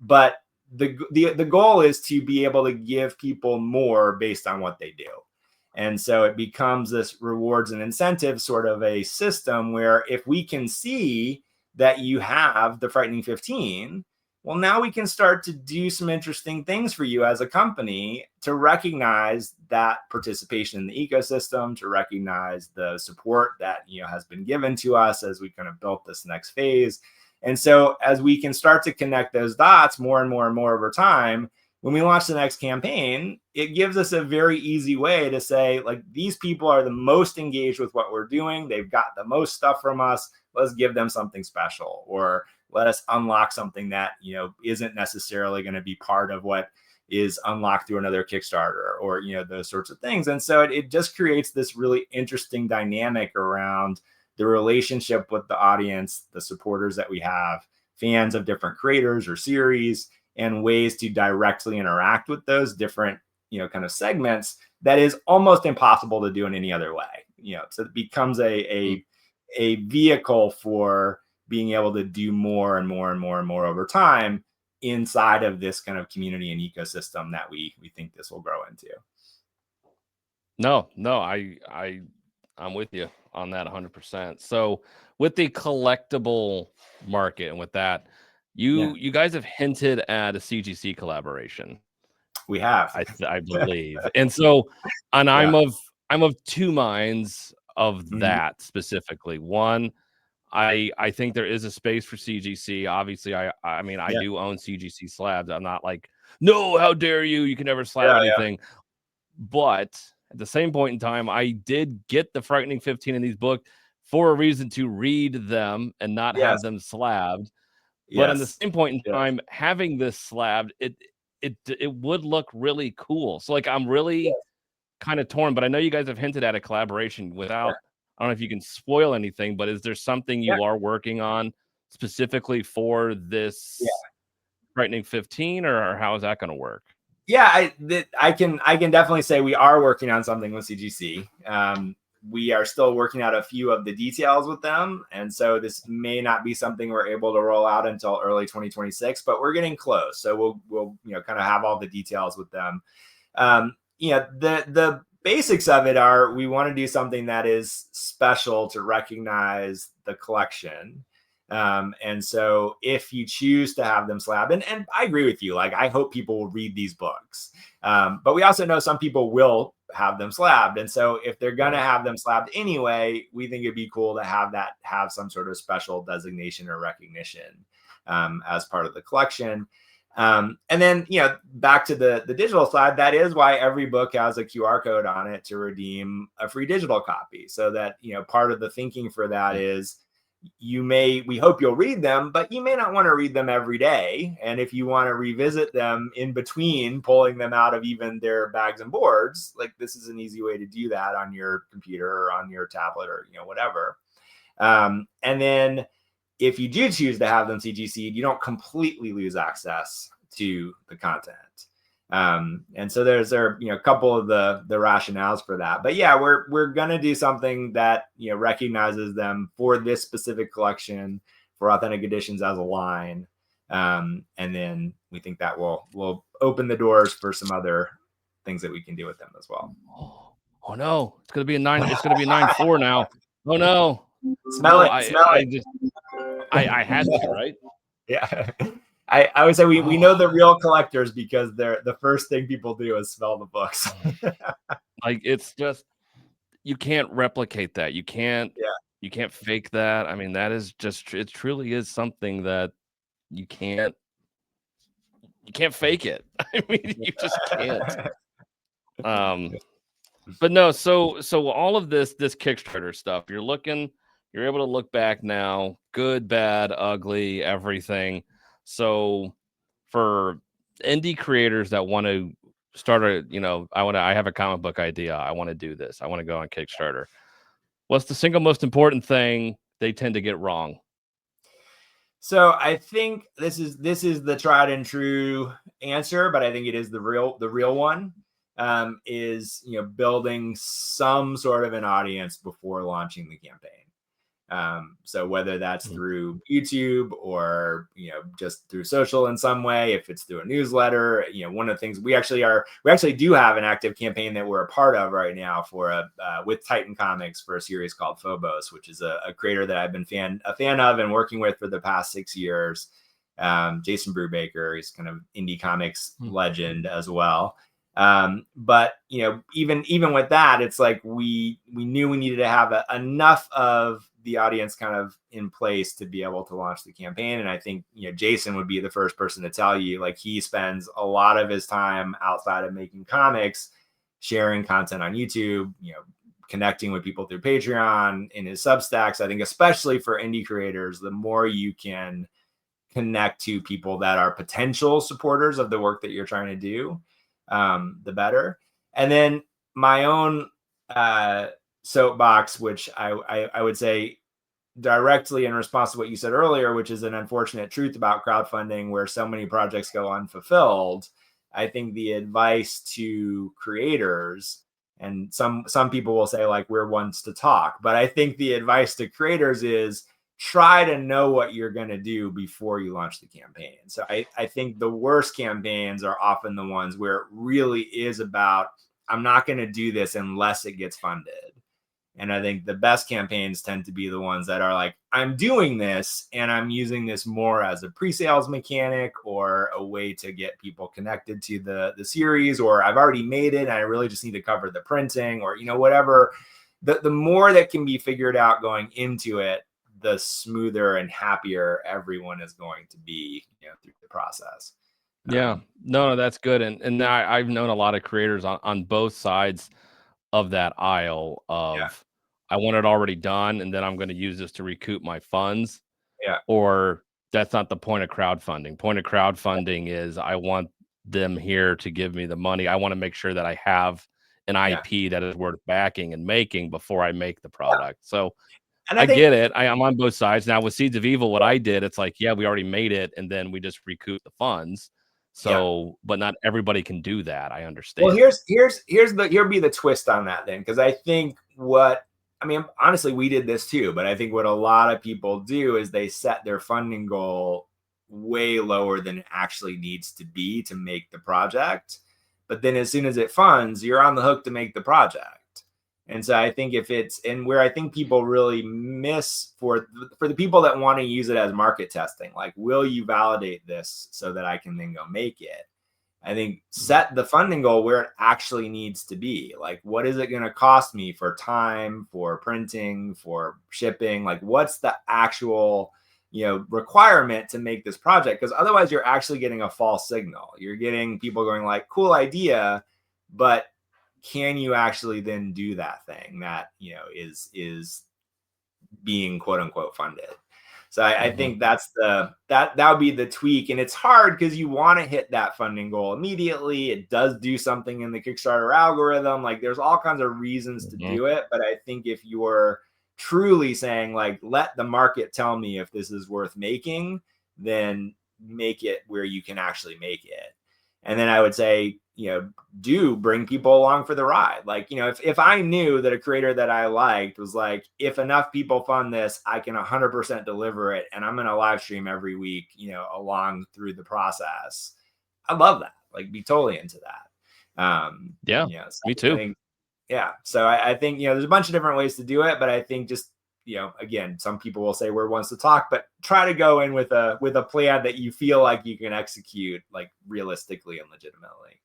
But the goal is to be able to give people more based on what they do. And so it becomes this rewards and incentives sort of a system where if we can see that you have the Frightening 15, well, now we can start to do some interesting things for you as a company to recognize that participation in the ecosystem, to recognize the support that, has been given to us as we kind of built this next phase. And so as we can start to connect those dots more and more and more over time, when we launch the next campaign, it gives us a very easy way to say, like, these people are the most engaged with what we're doing. They've got the most stuff from us. Let's give them something special, or let us unlock something that, isn't necessarily going to be part of what is unlocked through another Kickstarter, or, those sorts of things. And so it just creates this really interesting dynamic around the relationship with the audience, the supporters that we have, fans of different creators or series, and ways to directly interact with those different, kind of segments that is almost impossible to do in any other way. So it becomes a vehicle for being able to do more and more and more and more over time inside of this kind of community and ecosystem that we think this will grow into. No, I'm with you on that 100%. So with the collectible market and with that, you guys have hinted at a CGC collaboration. We have, I believe. And so, and I'm of two minds of that specifically. One, I think there is a space for CGC. Obviously, I do own CGC slabs. I'm not like, no, how dare you? You can never slab anything. But at the same point in time, I did get the Frightening 15 in these books for a reason to read them and not have them slabbed. But at the same point in time, having this slabbed, it would look really cool. So like, I'm really kind of torn, but I know you guys have hinted at a collaboration without, I don't know if you can spoil anything, but is there something you are working on specifically for this Frightening 15, or how is that going to work? Yeah, I can definitely say we are working on something with CGC. We are still working out a few of the details with them, and so this may not be something we're able to roll out until early 2026, but we're getting close. So we'll kind of have all the details with them. the basics of it are, we want to do something that is special to recognize the collection. And so if you choose to have them slabbed, and I agree with you, like I hope people will read these books. But we also know some people will have them slabbed. And so if they're going to have them slabbed anyway, we think it'd be cool to have some sort of special designation or recognition as part of the collection. And then, back to the digital side, that is why every book has a QR code on it to redeem a free digital copy. So that, part of the thinking for that is we hope you'll read them, but you may not want to read them every day. And if you want to revisit them in between pulling them out of even their bags and boards, like this is an easy way to do that on your computer or on your tablet or, whatever. And then if you do choose to have them CGC'd, you don't completely lose access to the content. And so there's a couple of the rationales for that. But yeah, we're gonna do something that recognizes them for this specific collection, for Authentic Editions as a line, and then we think that will open the doors for some other things that we can do with them as well. Oh no, it's gonna be a 9.4 now. Oh no, smell it. I had to, right? Yeah. I always say we know the real collectors because the first thing people do is smell the books. Like it's just, you can't replicate that. You can't fake that. I mean, that is just, it truly is something that you can't fake it. I mean, you just can't. But no, so all of this Kickstarter stuff, you're able to look back now, good, bad, ugly, everything. So for indie creators that want to start I have a comic book idea. I want to do this. I want to go on Kickstarter. What's the single most important thing they tend to get wrong? So I think this is the tried and true answer, but I think it is the real one. Is building some sort of an audience before launching the campaign. So whether that's through YouTube or just through social in some way, if it's through a newsletter, one of the things we actually do have an active campaign that we're a part of right now for with Titan Comics for a series called Phobos, which is a creator that I've been a fan of and working with for the past 6 years. Jason Brubaker, he's kind of indie comics legend as well. But even with that, it's like we knew we needed to have enough of the audience kind of in place to be able to launch the campaign. And I think Jason would be the first person to tell you, like, he spends a lot of his time outside of making comics sharing content on YouTube, connecting with people through Patreon, in his Substacks. I think especially for indie creators, the more you can connect to people that are potential supporters of the work that you're trying to do, the better. And then my own soapbox, which I would say directly in response to what you said earlier, which is an unfortunate truth about crowdfunding where so many projects go unfulfilled. I think the advice to creators, and some people will say like we're ones to talk, but I think the advice to creators is try to know what you're going to do before you launch the campaign. So I think the worst campaigns are often the ones where it really is about, I'm not going to do this unless it gets funded. And I think the best campaigns tend to be the ones that are like, I'm doing this and I'm using this more as a pre-sales mechanic or a way to get people connected to the series, or I've already made it and I really just need to cover the printing, or, whatever. The more that can be figured out going into it, the smoother and happier everyone is going to be through the process. Yeah, no, that's good. And I've known a lot of creators on both sides of that aisle of, I want it already done, and then I'm going to use this to recoup my funds. Yeah. Or that's not the point of crowdfunding. Point of crowdfunding is I want them here to give me the money. I want to make sure that I have an IP that is worth backing and making before I make the product. So and I get it. I'm on both sides. Now with Seeds of Evil, what I did, it's like, we already made it, and then we just recoup the funds. So, but not everybody can do that. I understand. Well, here'll be the twist on that then, because I think honestly, we did this too, but I think what a lot of people do is they set their funding goal way lower than it actually needs to be to make the project. but then as soon as it funds, you're on the hook to make the project. And so I think where I think people really miss for the people that want to use it as market testing, like, will you validate this so that I can then go make it? I think set the funding goal where it actually needs to be. Like, what is it going to cost me for time, for printing, for shipping? Like, what's the actual, requirement to make this project? Because otherwise you're actually getting a false signal. You're getting people going like, cool idea, but can you actually then do that thing that, is being quote unquote funded? So I think that would be the tweak. And it's hard because you want to hit that funding goal immediately. It does do something in the Kickstarter algorithm. Like, there's all kinds of reasons to do it. But I think if you're truly saying, like, let the market tell me if this is worth making, then make it where you can actually make it. And then I would say, do bring people along for the ride. Like, if I knew that a creator that I liked was like, if enough people fund this, I can 100% deliver it, and I'm going to live stream every week, along through the process, I love that. Like, be totally into that. So me too. So I think, there's a bunch of different ways to do it, but I think just, again, some people will say we're ones to talk, but try to go in with a plan that you feel like you can execute, like, realistically and legitimately.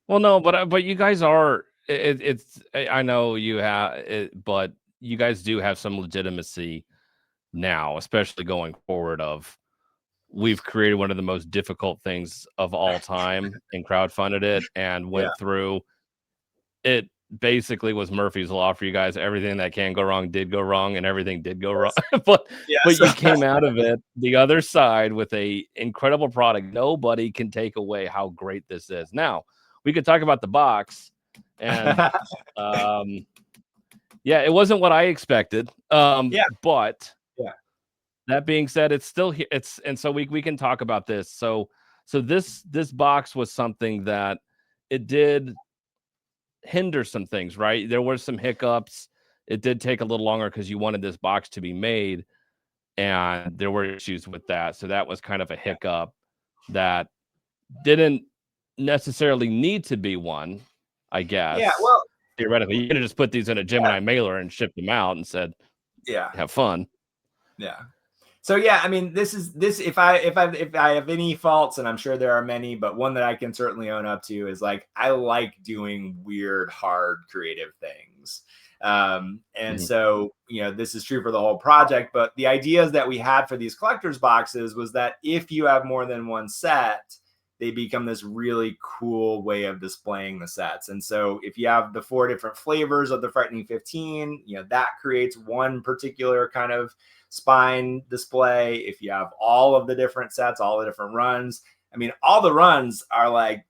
Well, no, but you guys are. I know you have it, but you guys do have some legitimacy now, especially going forward. We've created one of the most difficult things of all time and crowdfunded it and went through it. Basically was Murphy's Law for you guys. Everything that can go wrong did go wrong, and everything did go wrong. but you came out of it the other side with a incredible product. Nobody can take away how great this is. Now, we could talk about the box, and it wasn't what I expected. But that being said, it's still here. And so we can talk about this. So this box was something that it did hinder some things, right? There were some hiccups. It did take a little longer because you wanted this box to be made, and there were issues with that. So that was kind of a hiccup that didn't necessarily need to be one, I guess. Yeah, well, theoretically, you could have just put these in a Gemini mailer and shipped them out and said, have fun. Yeah. So I mean, this if I have any faults, and I'm sure there are many, but one that I can certainly own up to is, like, I like doing weird, hard, creative things. So, this is true for the whole project, but the ideas that we had for these collector's boxes was that if you have more than one set, they become this really cool way of displaying the sets. And so if you have the 4 different flavors of the Frightening 15, that creates one particular kind of spine display. If you have all of the different sets, all the different runs, I mean, all the runs are like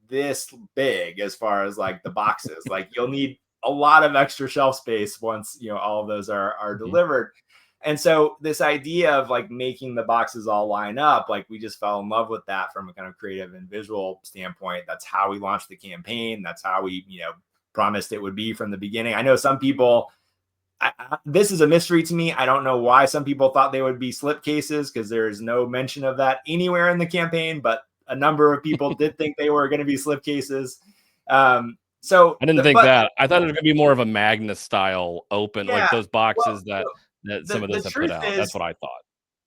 this big as far as, like, the boxes. Like, you'll need a lot of extra shelf space once, all of those are delivered. And so this idea of, like, making the boxes all line up, like, we just fell in love with that from a kind of creative and visual standpoint. That's how we launched the campaign. That's how we, promised it would be from the beginning. I know some people, this is a mystery to me. I don't know why some people thought they would be slip cases, because there is no mention of that anywhere in the campaign, but a number of people did think they were going to be slip cases. So I didn't think that. I thought it was going to be more of a Magnus style open, like those boxes that some of those have put out. That's what I thought.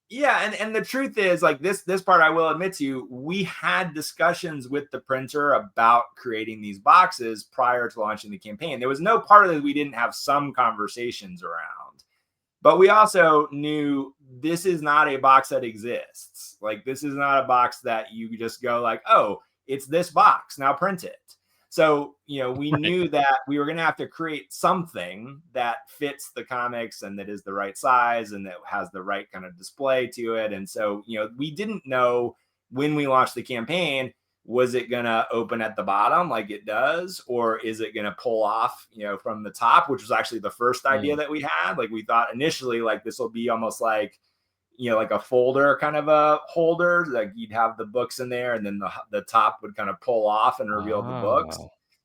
Yeah, and the truth is, like, this part, I will admit to you, we had discussions with the printer about creating these boxes prior to launching the campaign. There was no part of it we didn't have some conversations around. But we also knew this is not a box that exists. Like, this is not a box that you just go like, oh, it's this box, now print it. So, we knew that we were going to have to create something that fits the comics and that is the right size and that has the right kind of display to it. And so, we didn't know when we launched the campaign, was it going to open at the bottom like it does? Or is it going to pull off, from the top, which was actually the first idea that we had. Like, we thought initially, like, this will be almost like, like a folder kind of a holder, like you'd have the books in there and then the top would kind of pull off and reveal the books.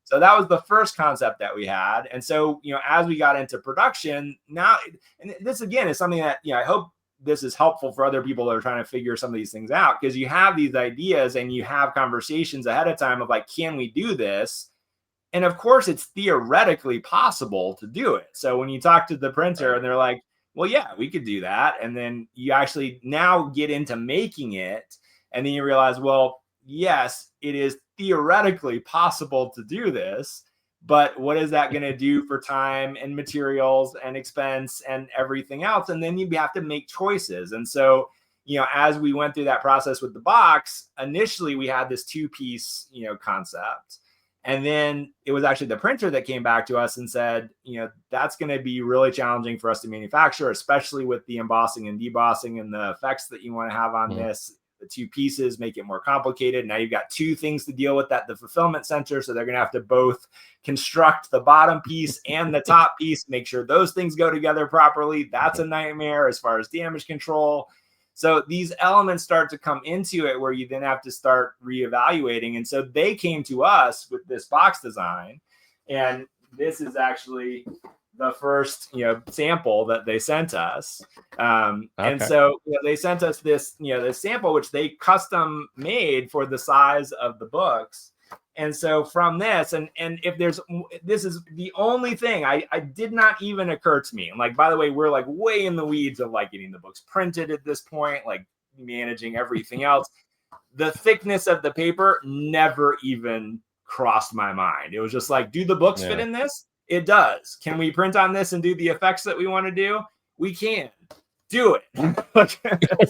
So that was the first concept that we had. And so, as we got into production now, and this again is something that, I hope this is helpful for other people that are trying to figure some of these things out, because you have these ideas and you have conversations ahead of time of like, can we do this? And of course, it's theoretically possible to do it. So when you talk to the printer and they're like, well, yeah, we could do that. And then you actually now get into making it. And then you realize, well, yes, it is theoretically possible to do this. But what is that going to do for time and materials and expense and everything else? And then you have to make choices. And so, as we went through that process with the box, initially we had this 2-piece, concept. And then it was actually the printer that came back to us and said, that's going to be really challenging for us to manufacture, especially with the embossing and debossing and the effects that you want to have on this. The 2 pieces make it more complicated. Now you've got 2 things to deal with at the fulfillment center. So they're going to have to both construct the bottom piece and the top piece, make sure those things go together properly. That's a nightmare as far as damage control. So these elements start to come into it where you then have to start reevaluating. And so they came to us with this box design. And this is actually the first, sample that they sent us. And so they sent us this, this sample, which they custom made for the size of the books. And so from this, and if this is the only thing I did not even occur to me. And like, by the way, we're like way in the weeds of like getting the books printed at this point, like managing everything else. The thickness of the paper never even crossed my mind. It was just like, do the books fit in this? It does. Can we print on this and do the effects that we want to do? We can. Do it.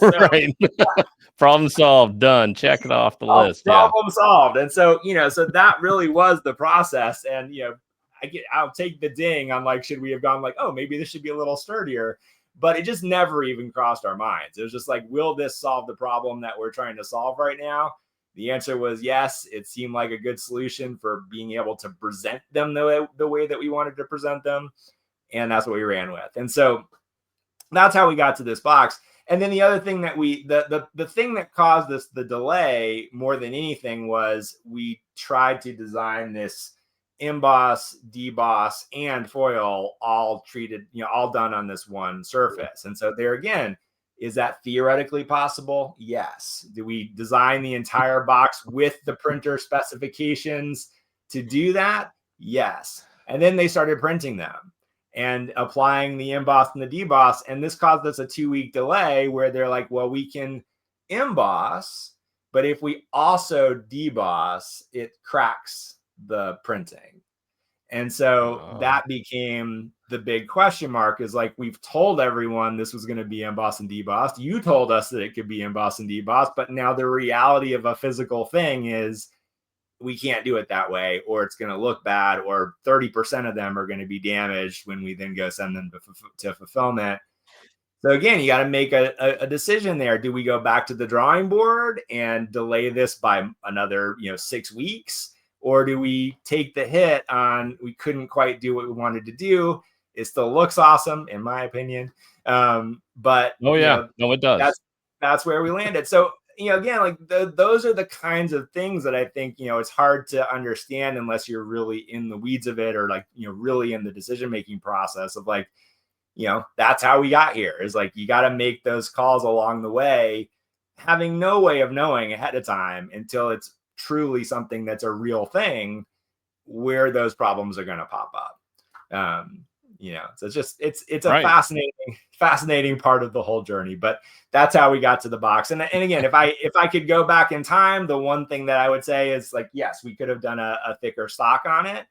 Right. Problem solved. Done. Check it off the list. Problem solved. And so, so that really was the process. And, I'll take the ding on like, should we have gone like, oh, maybe this should be a little sturdier, but it just never even crossed our minds. It was just like, will this solve the problem that we're trying to solve right now? The answer was yes. It seemed like a good solution for being able to present them the way that we wanted to present them. And that's what we ran with. And so that's how we got to this box. And then the other thing that the thing that caused us the delay more than anything was we tried to design this emboss, deboss, and foil all treated, all done on this one surface. And so there again, is that theoretically possible? Yes. Do we design the entire box with the printer specifications to do that? Yes. And then they started printing them and applying the emboss and the deboss. And this caused us a 2-week delay where they're like, well, we can emboss, but if we also deboss, it cracks the printing. And so that became the big question mark, is like, we've told everyone this was going to be embossed and debossed. You told us that it could be embossed and debossed, but now the reality of a physical thing is we can't do it that way, or it's going to look bad, or 30% of them are going to be damaged when we then go send them to fulfillment. So again, you got to make a decision there. Do we go back to the drawing board and delay this by another 6 weeks? Or do we take the hit on we couldn't quite do what we wanted to do? It still looks awesome, in my opinion. But no, it does. That's where we landed. So, again, like those are the kinds of things that I think, it's hard to understand unless you're really in the weeds of it, or like, really in the decision-making process of like, that's how we got here, is like, you got to make those calls along the way, having no way of knowing ahead of time until it's truly something that's a real thing where those problems are going to pop up. So it's just, it's a fascinating part of the whole journey, but that's how we got to the box. And again, if I could go back in time, the one thing that I would say is like, yes, we could have done a thicker stock on it.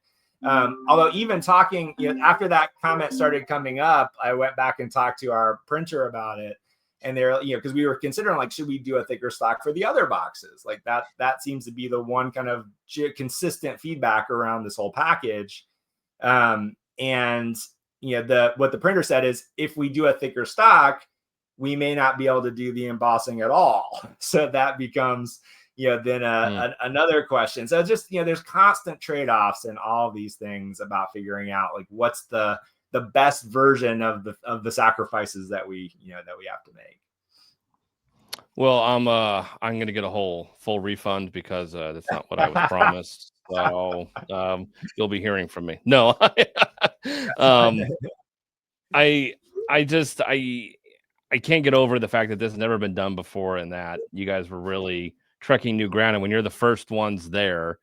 Although even talking, after that comment started coming up, I went back and talked to our printer about it. And they're, because we were considering like, should we do a thicker stock for the other boxes? Like that seems to be the one kind of consistent feedback around this whole package. And what the printer said is, if we do a thicker stock, we may not be able to do the embossing at all. So that becomes, then another question. So just, there's constant trade-offs in all of these things about figuring out like what's the best version of the sacrifices that we have to make. Well, I'm going to get a full refund because that's not what I was promised. So you'll be hearing from me. No, I can't get over the fact that this has never been done before, and that you guys were really trekking new ground. And when you're the first ones there,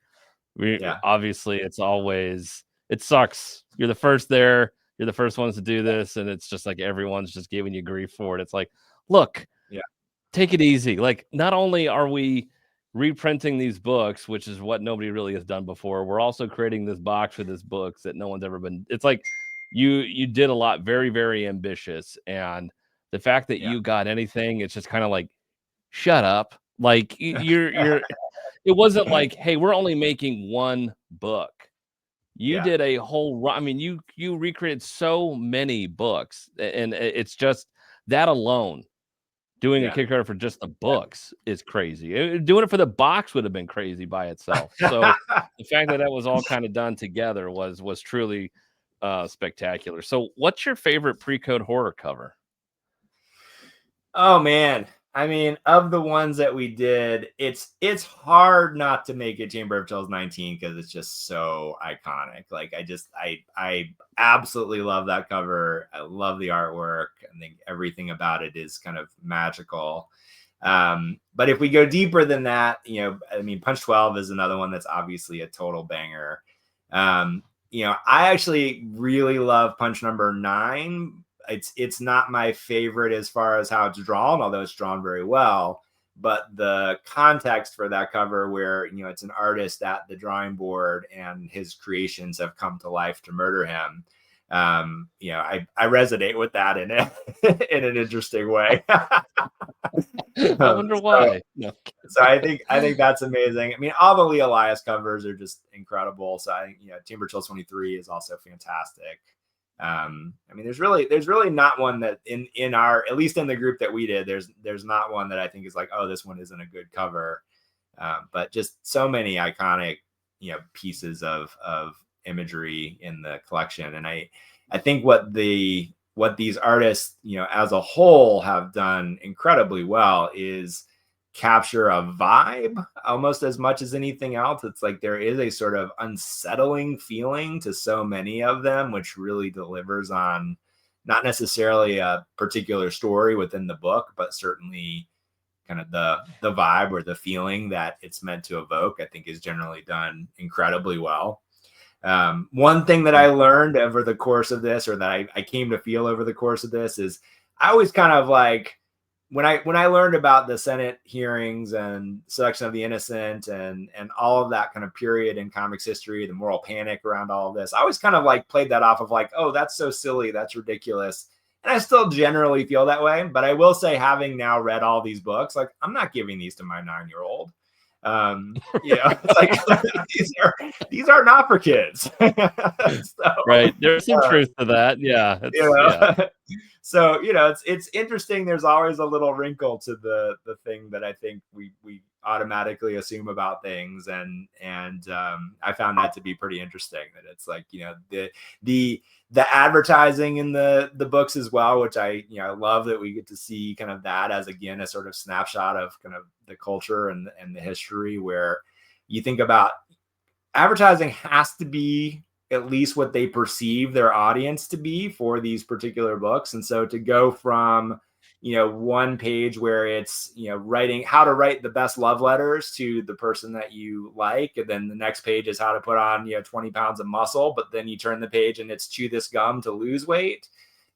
obviously it's always, it sucks. You're the first there. You're the first ones to do this, and it's just like everyone's just giving you grief for it. It's like, look, take it easy. Like, not only are we reprinting these books, which is what nobody really has done before, we're also creating this box with this books that no one's ever been. It's like you did a lot, very, very ambitious, and the fact that you got anything, it's just kind of like, shut up. Like, you're it wasn't like, hey, we're only making one book. You did a whole, I mean, you recreated so many books, and it's just that alone, doing a Kickstarter for just the books is crazy. Doing it for the box would have been crazy by itself. So the fact that was all kind of done together was truly spectacular. So what's your favorite pre-code horror cover? Oh man, I mean, of the ones that we did, it's hard not to make it Chamber of Chills 19 because it's just so iconic. Like, I absolutely love that cover. I love the artwork. I think everything about it is kind of magical. But if we go deeper than that, you know, I mean, Punch 12 is another one that's obviously a total banger. You know, I actually really love Punch number 9. It's not my favorite as far as how it's drawn, although it's drawn very well. But the context for that cover, where, you know, it's an artist at the drawing board and his creations have come to life to murder him. You know, I resonate with that in an interesting way. I wonder why. So I think that's amazing. I mean, all the Lee Elias covers are just incredible. So I think, you know, Chamber of Chills 23 is also fantastic. I mean, there's really not one that in our, at least in the group that we did, there's not one that I think is like, oh, this one isn't a good cover. But just so many iconic, you know, pieces of imagery in the collection. And I think what these artists, you know, as a whole have done incredibly well is capture a vibe almost as much as anything else. It's like there is a sort of unsettling feeling to so many of them, which really delivers on not necessarily a particular story within the book, but certainly kind of the vibe or the feeling that it's meant to evoke, I think is generally done incredibly well. One thing that I learned over the course of this, or that I came to feel over the course of this, is I always kind of like, when I learned about the Senate hearings and Selection of the Innocent and all of that kind of period in comics history, the moral panic around all of this, I always kind of like played that off of like, oh, that's so silly, that's ridiculous. And I still generally feel that way. But I will say, having now read all these books, like, I'm not giving these to my 9-year-old. You know, it's like these are not for kids. So, right. There's some truth to that. Yeah. So, you know, it's interesting. There's always a little wrinkle to the thing that I think we automatically assume about things. And I found that to be pretty interesting, that it's like, you know, the advertising in the books as well, which I love that we get to see kind of that as, again, a sort of snapshot of kind of the culture and the history, where you think about advertising has to be at least what they perceive their audience to be for these particular books. And so to go from, you know, one page where it's, you know, writing how to write the best love letters to the person that you like, and then the next page is how to put on, you know, 20 pounds of muscle, but then you turn the page and it's chew this gum to lose weight.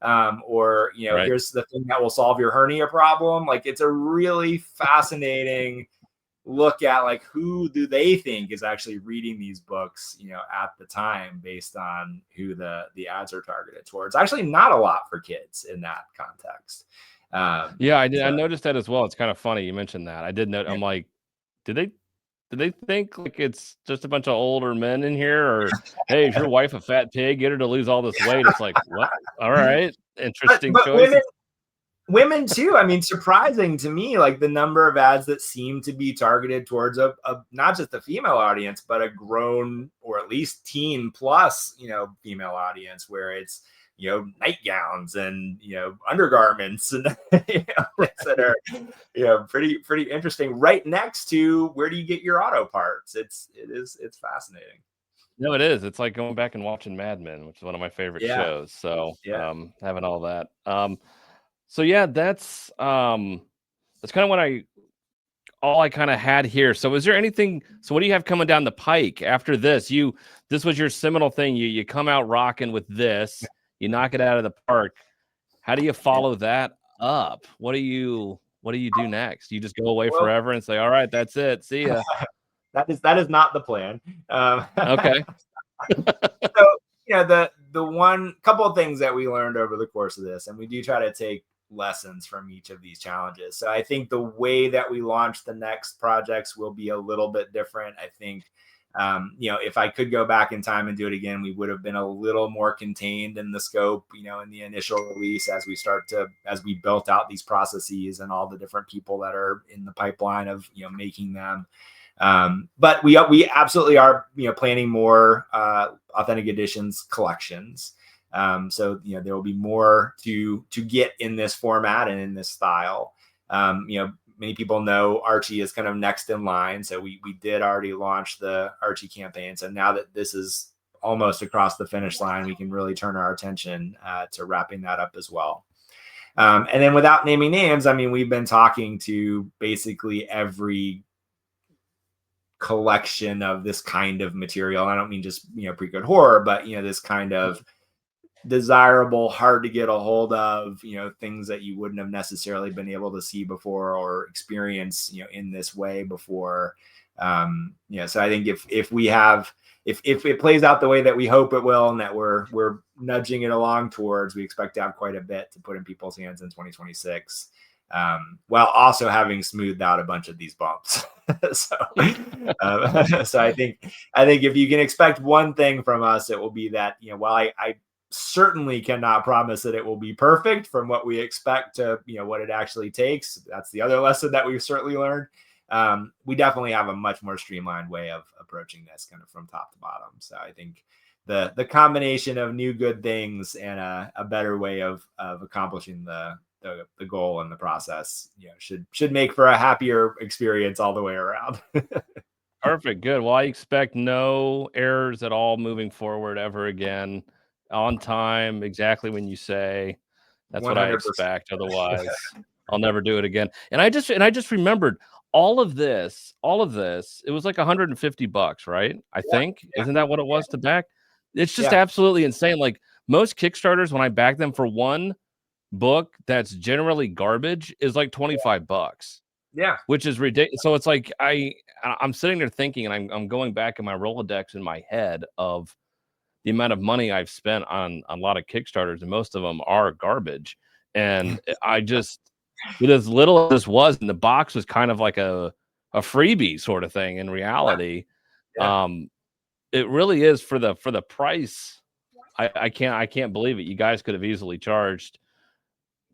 Or, you know, right. Here's the thing that will solve your hernia problem. Like, it's a really fascinating look at, like, who do they think is actually reading these books, you know, at the time, based on who the ads are targeted towards. Actually, not a lot for kids in that context. Yeah, I did. I noticed that as well. It's kind of funny you mentioned that. I did note. I'm like, did they think like it's just a bunch of older men in here, or hey, is your wife a fat pig? Get her to lose all this weight. It's like, what? All right, interesting choice. Women too. I mean, surprising to me, like the number of ads that seem to be targeted towards a not just a female audience, but a grown or at least teen plus, you know, female audience, where it's, you know, nightgowns and, you know, undergarments and you know, that are, you know, pretty interesting. Right next to where do you get your auto parts? It's fascinating. No, it is. It's like going back and watching Mad Men, which is one of my favorite shows. So having all that. So yeah, that's kind of what all I kind of had here. So is there anything, so what do you have coming down the pike after this? This was your seminal thing. You come out rocking with this, you knock it out of the park. How do you follow that up? What do you do next? You just go away forever and say, all right, that's it. See ya. That is not the plan. Okay. So, the one couple of things that we learned over the course of this, and we do try to take lessons from each of these challenges. So I think the way that we launch the next projects will be a little bit different. I think, if I could go back in time and do it again, we would have been a little more contained in the scope, in the initial release as we built out these processes and all the different people that are in the pipeline of, making them. But we absolutely are, planning more authentic editions collections. So, there will be more to get in this format and in this style. Many people know Archie is kind of next in line. So we did already launch the Archie campaign. So now that this is almost across the finish line, we can really turn our attention to wrapping that up as well. And then without naming names, I mean, we've been talking to basically every collection of this kind of material. I don't mean just, pre-code horror, but, this kind of desirable, hard to get a hold of, things that you wouldn't have necessarily been able to see before or experience, in this way before. So I think if it plays out the way that we hope it will, and that we're nudging it along towards, we expect to have quite a bit to put in people's hands in 2026. While also having smoothed out a bunch of these bumps. So I think if you can expect one thing from us, it will be that, while I certainly cannot promise that it will be perfect from what we expect to, what it actually takes. That's the other lesson that we've certainly learned. We definitely have a much more streamlined way of approaching this kind of from top to bottom. So I think the combination of new good things and a better way of accomplishing the goal and the process, should make for a happier experience all the way around. Perfect. Good. Well, I expect no errors at all moving forward ever again. On time, exactly when you say. That's 100%. What I expect. Otherwise, I'll never do it again. And I just remembered all of this. It was like $150, right? I think. Yeah. Isn't that what it was to back? It's just absolutely insane. Like most Kickstarters, when I back them for one book that's generally garbage, is like $25. Yeah, which is ridiculous. So it's like I'm sitting there thinking, and I'm going back in my Rolodex in my head of the amount of money I've spent on a lot of Kickstarters, and most of them are garbage. And I just, with as little as this was, and the box was kind of like a freebie sort of thing in reality. Yeah. It really is for the price. I can't believe it. You guys could have easily charged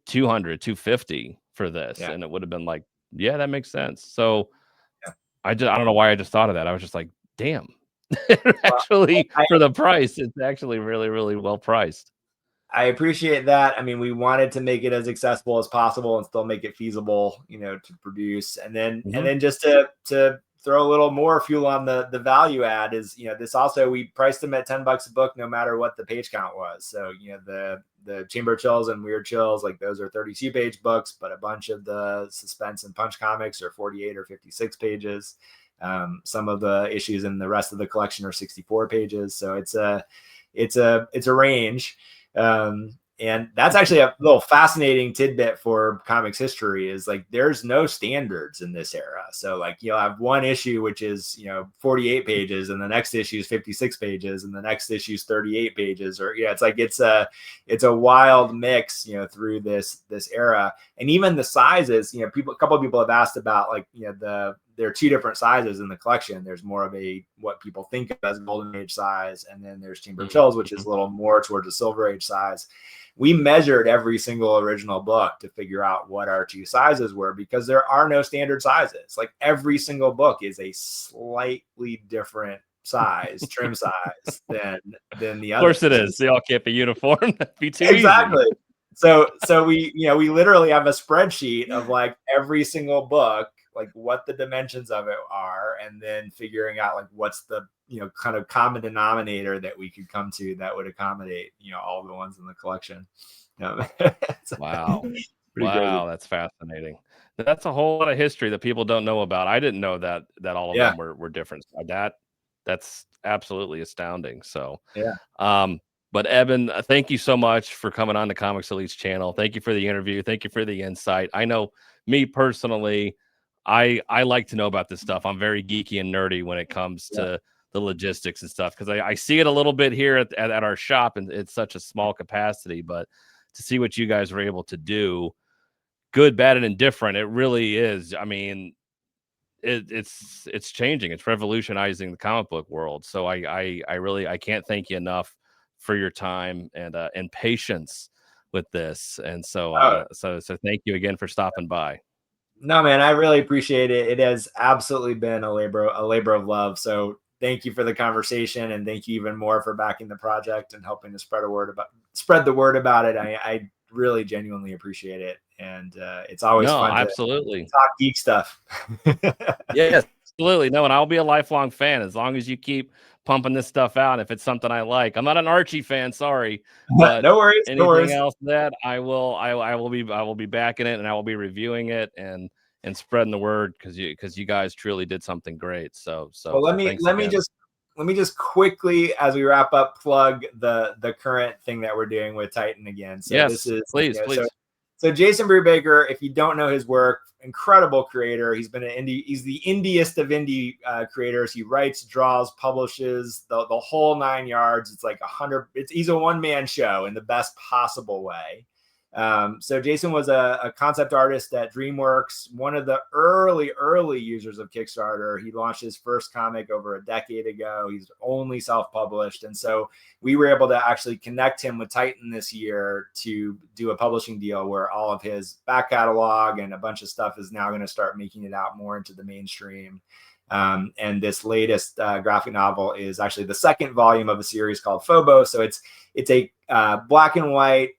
$200, $250 for this, and it would have been like, yeah, that makes sense. So I don't know why I just thought of that. I was just like, damn. Actually, for the price, it's actually really, really well priced. I appreciate that. I mean, we wanted to make it as accessible as possible and still make it feasible, to produce. And then just to throw a little more fuel on the value add is, this also, we priced them at $10 a book, no matter what the page count was. So, the Chamber Chills and Weird Chills, like those are 32-page books, but a bunch of the Suspense and Punch comics are 48 or 56 pages. Some of the issues in the rest of the collection are 64 pages. So it's a range. And that's actually a little fascinating tidbit for comics history, is like, there's no standards in this era. So like, you'll have one issue, which is, 48 pages, and the next issue is 56 pages, and the next issue is 38 pages, or, it's like, it's a wild mix, through this era. And even the sizes, a couple of people have asked about, like, there are two different sizes in the collection. There's more of what people think of as Golden Age size, and then there's Chamber of Chills, which is a little more towards the Silver Age size. We measured every single original book to figure out what our two sizes were, because there are no standard sizes. Like, every single book is a slightly different size, trim size than the other. Of course it is. They all can't be uniform. That'd be too exactly. easy. So we literally have a spreadsheet of like every single book, like what the dimensions of it are, and then figuring out like what's the kind of common denominator that we could come to that would accommodate all the ones in the collection. Wow. Pretty wow, crazy. that's fascinating. That's a whole lot of history that people don't know about. I didn't know that all of Yeah. them were different. That's absolutely astounding. So, Yeah. but Eben, thank you so much for coming on the Comics Elite's channel. Thank you for the interview. Thank you for the insight. I know me personally, I like to know about this stuff. I'm very geeky and nerdy when it comes to the logistics and stuff, because I see it a little bit here at our shop, and it's such a small capacity. But to see what you guys were able to do, good, bad, and indifferent, it really is. I mean, it's changing. It's revolutionizing the comic book world. So I really I can't thank you enough for your time and patience with this. And so so thank you again for stopping by. No, man, I really appreciate it. It has absolutely been a labor of love. So thank you for the conversation, and thank you even more for backing the project and helping to spread the word about it. I really genuinely appreciate it, and it's always No, fun absolutely. to talk geek stuff. Yes, absolutely. No, and I'll be a lifelong fan as long as you keep pumping this stuff out. If it's something I like, I'm not an Archie fan, sorry, but No worries, no anything worries. else that I will be backing it, and I will be reviewing it and spreading the word, because you guys truly did something great. So Well, let me just quickly, as we wrap up, plug the current thing that we're doing with Titan again. So yes, this is please. So Jason Brubaker, if you don't know his work, incredible creator. He's been he's the indiest of indie creators. He writes, draws, publishes the whole 9 yards. It's like he's a one-man show in the best possible way. So Jason was a concept artist at DreamWorks, one of the early users of Kickstarter. He launched his first comic over a decade ago. He's only self-published. And so we were able to actually connect him with Titan this year to do a publishing deal where all of his back catalog and a bunch of stuff is now going to start making it out more into the mainstream. And this latest graphic novel is actually the second volume of a series called Phobos. So it's a black and white,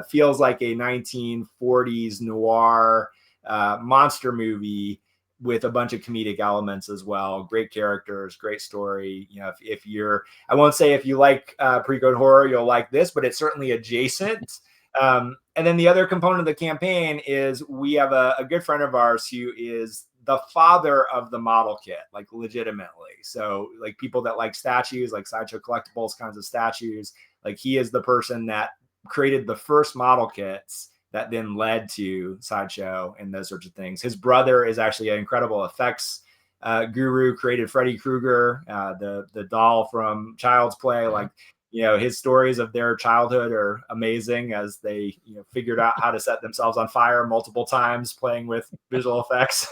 feels like a 1940s noir monster movie with a bunch of comedic elements as well. Great characters, great story. You know, if you're, I won't say if you like pre-code horror, you'll like this, but it's certainly adjacent. And then the other component of the campaign is we have a good friend of ours who is the father of the model kit, like legitimately. So like people that like statues, like Sideshow Collectibles kinds of statues, like he is the person that created the first model kits that then led to Sideshow and those sorts of things. His brother is actually an incredible effects guru, created Freddy Krueger, the doll from Child's Play. Like, you know, his stories of their childhood are amazing as they, you know, figured out how to set themselves on fire multiple times playing with visual effects.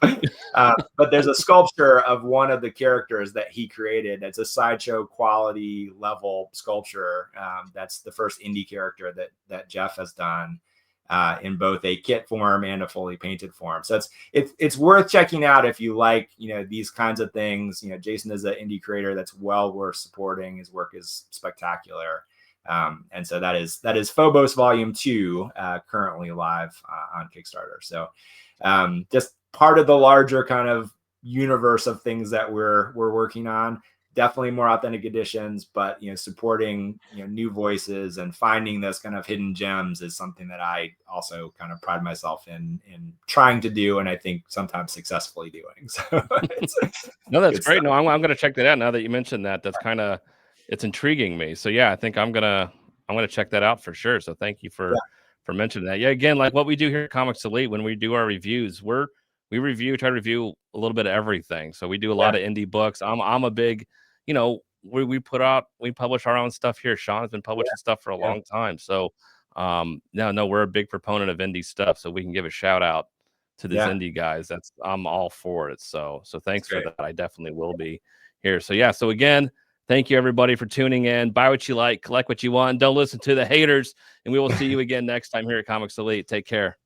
But there's a sculpture of one of the characters that he created. It's a Sideshow quality level sculpture. That's the first indie character that Jeff has done in both a kit form and a fully painted form. So it's worth checking out if you like, you know, these kinds of things. You know, Jason is an indie creator that's well worth supporting. His work is spectacular. And so that is Phobos Volume 2, currently live on Kickstarter. So just part of the larger kind of universe of things that we're working on. Definitely more authentic editions, but, you know, supporting, you know, new voices and finding those kind of hidden gems is something that I also kind of pride myself in trying to do, and I think sometimes successfully doing. So no, that's great. Stuff. No, I'm going to check that out now that you mentioned that. That's kind of, it's intriguing me. So yeah, I think I'm gonna check that out for sure. So thank you for mentioning that. Yeah, again, like what we do here at Comics Elite when we do our reviews, we try to review a little bit of everything. So we do a lot of indie books. I'm a big, you know, we publish our own stuff here. Sean's been publishing stuff for a long time. So no, we're a big proponent of indie stuff. So we can give a shout out to these indie guys. I'm all for it. So thanks for that. I definitely will be here. So yeah. So again, thank you everybody for tuning in. Buy what you like, collect what you want. Don't listen to the haters. And we will see you again next time here at Comics Elite. Take care.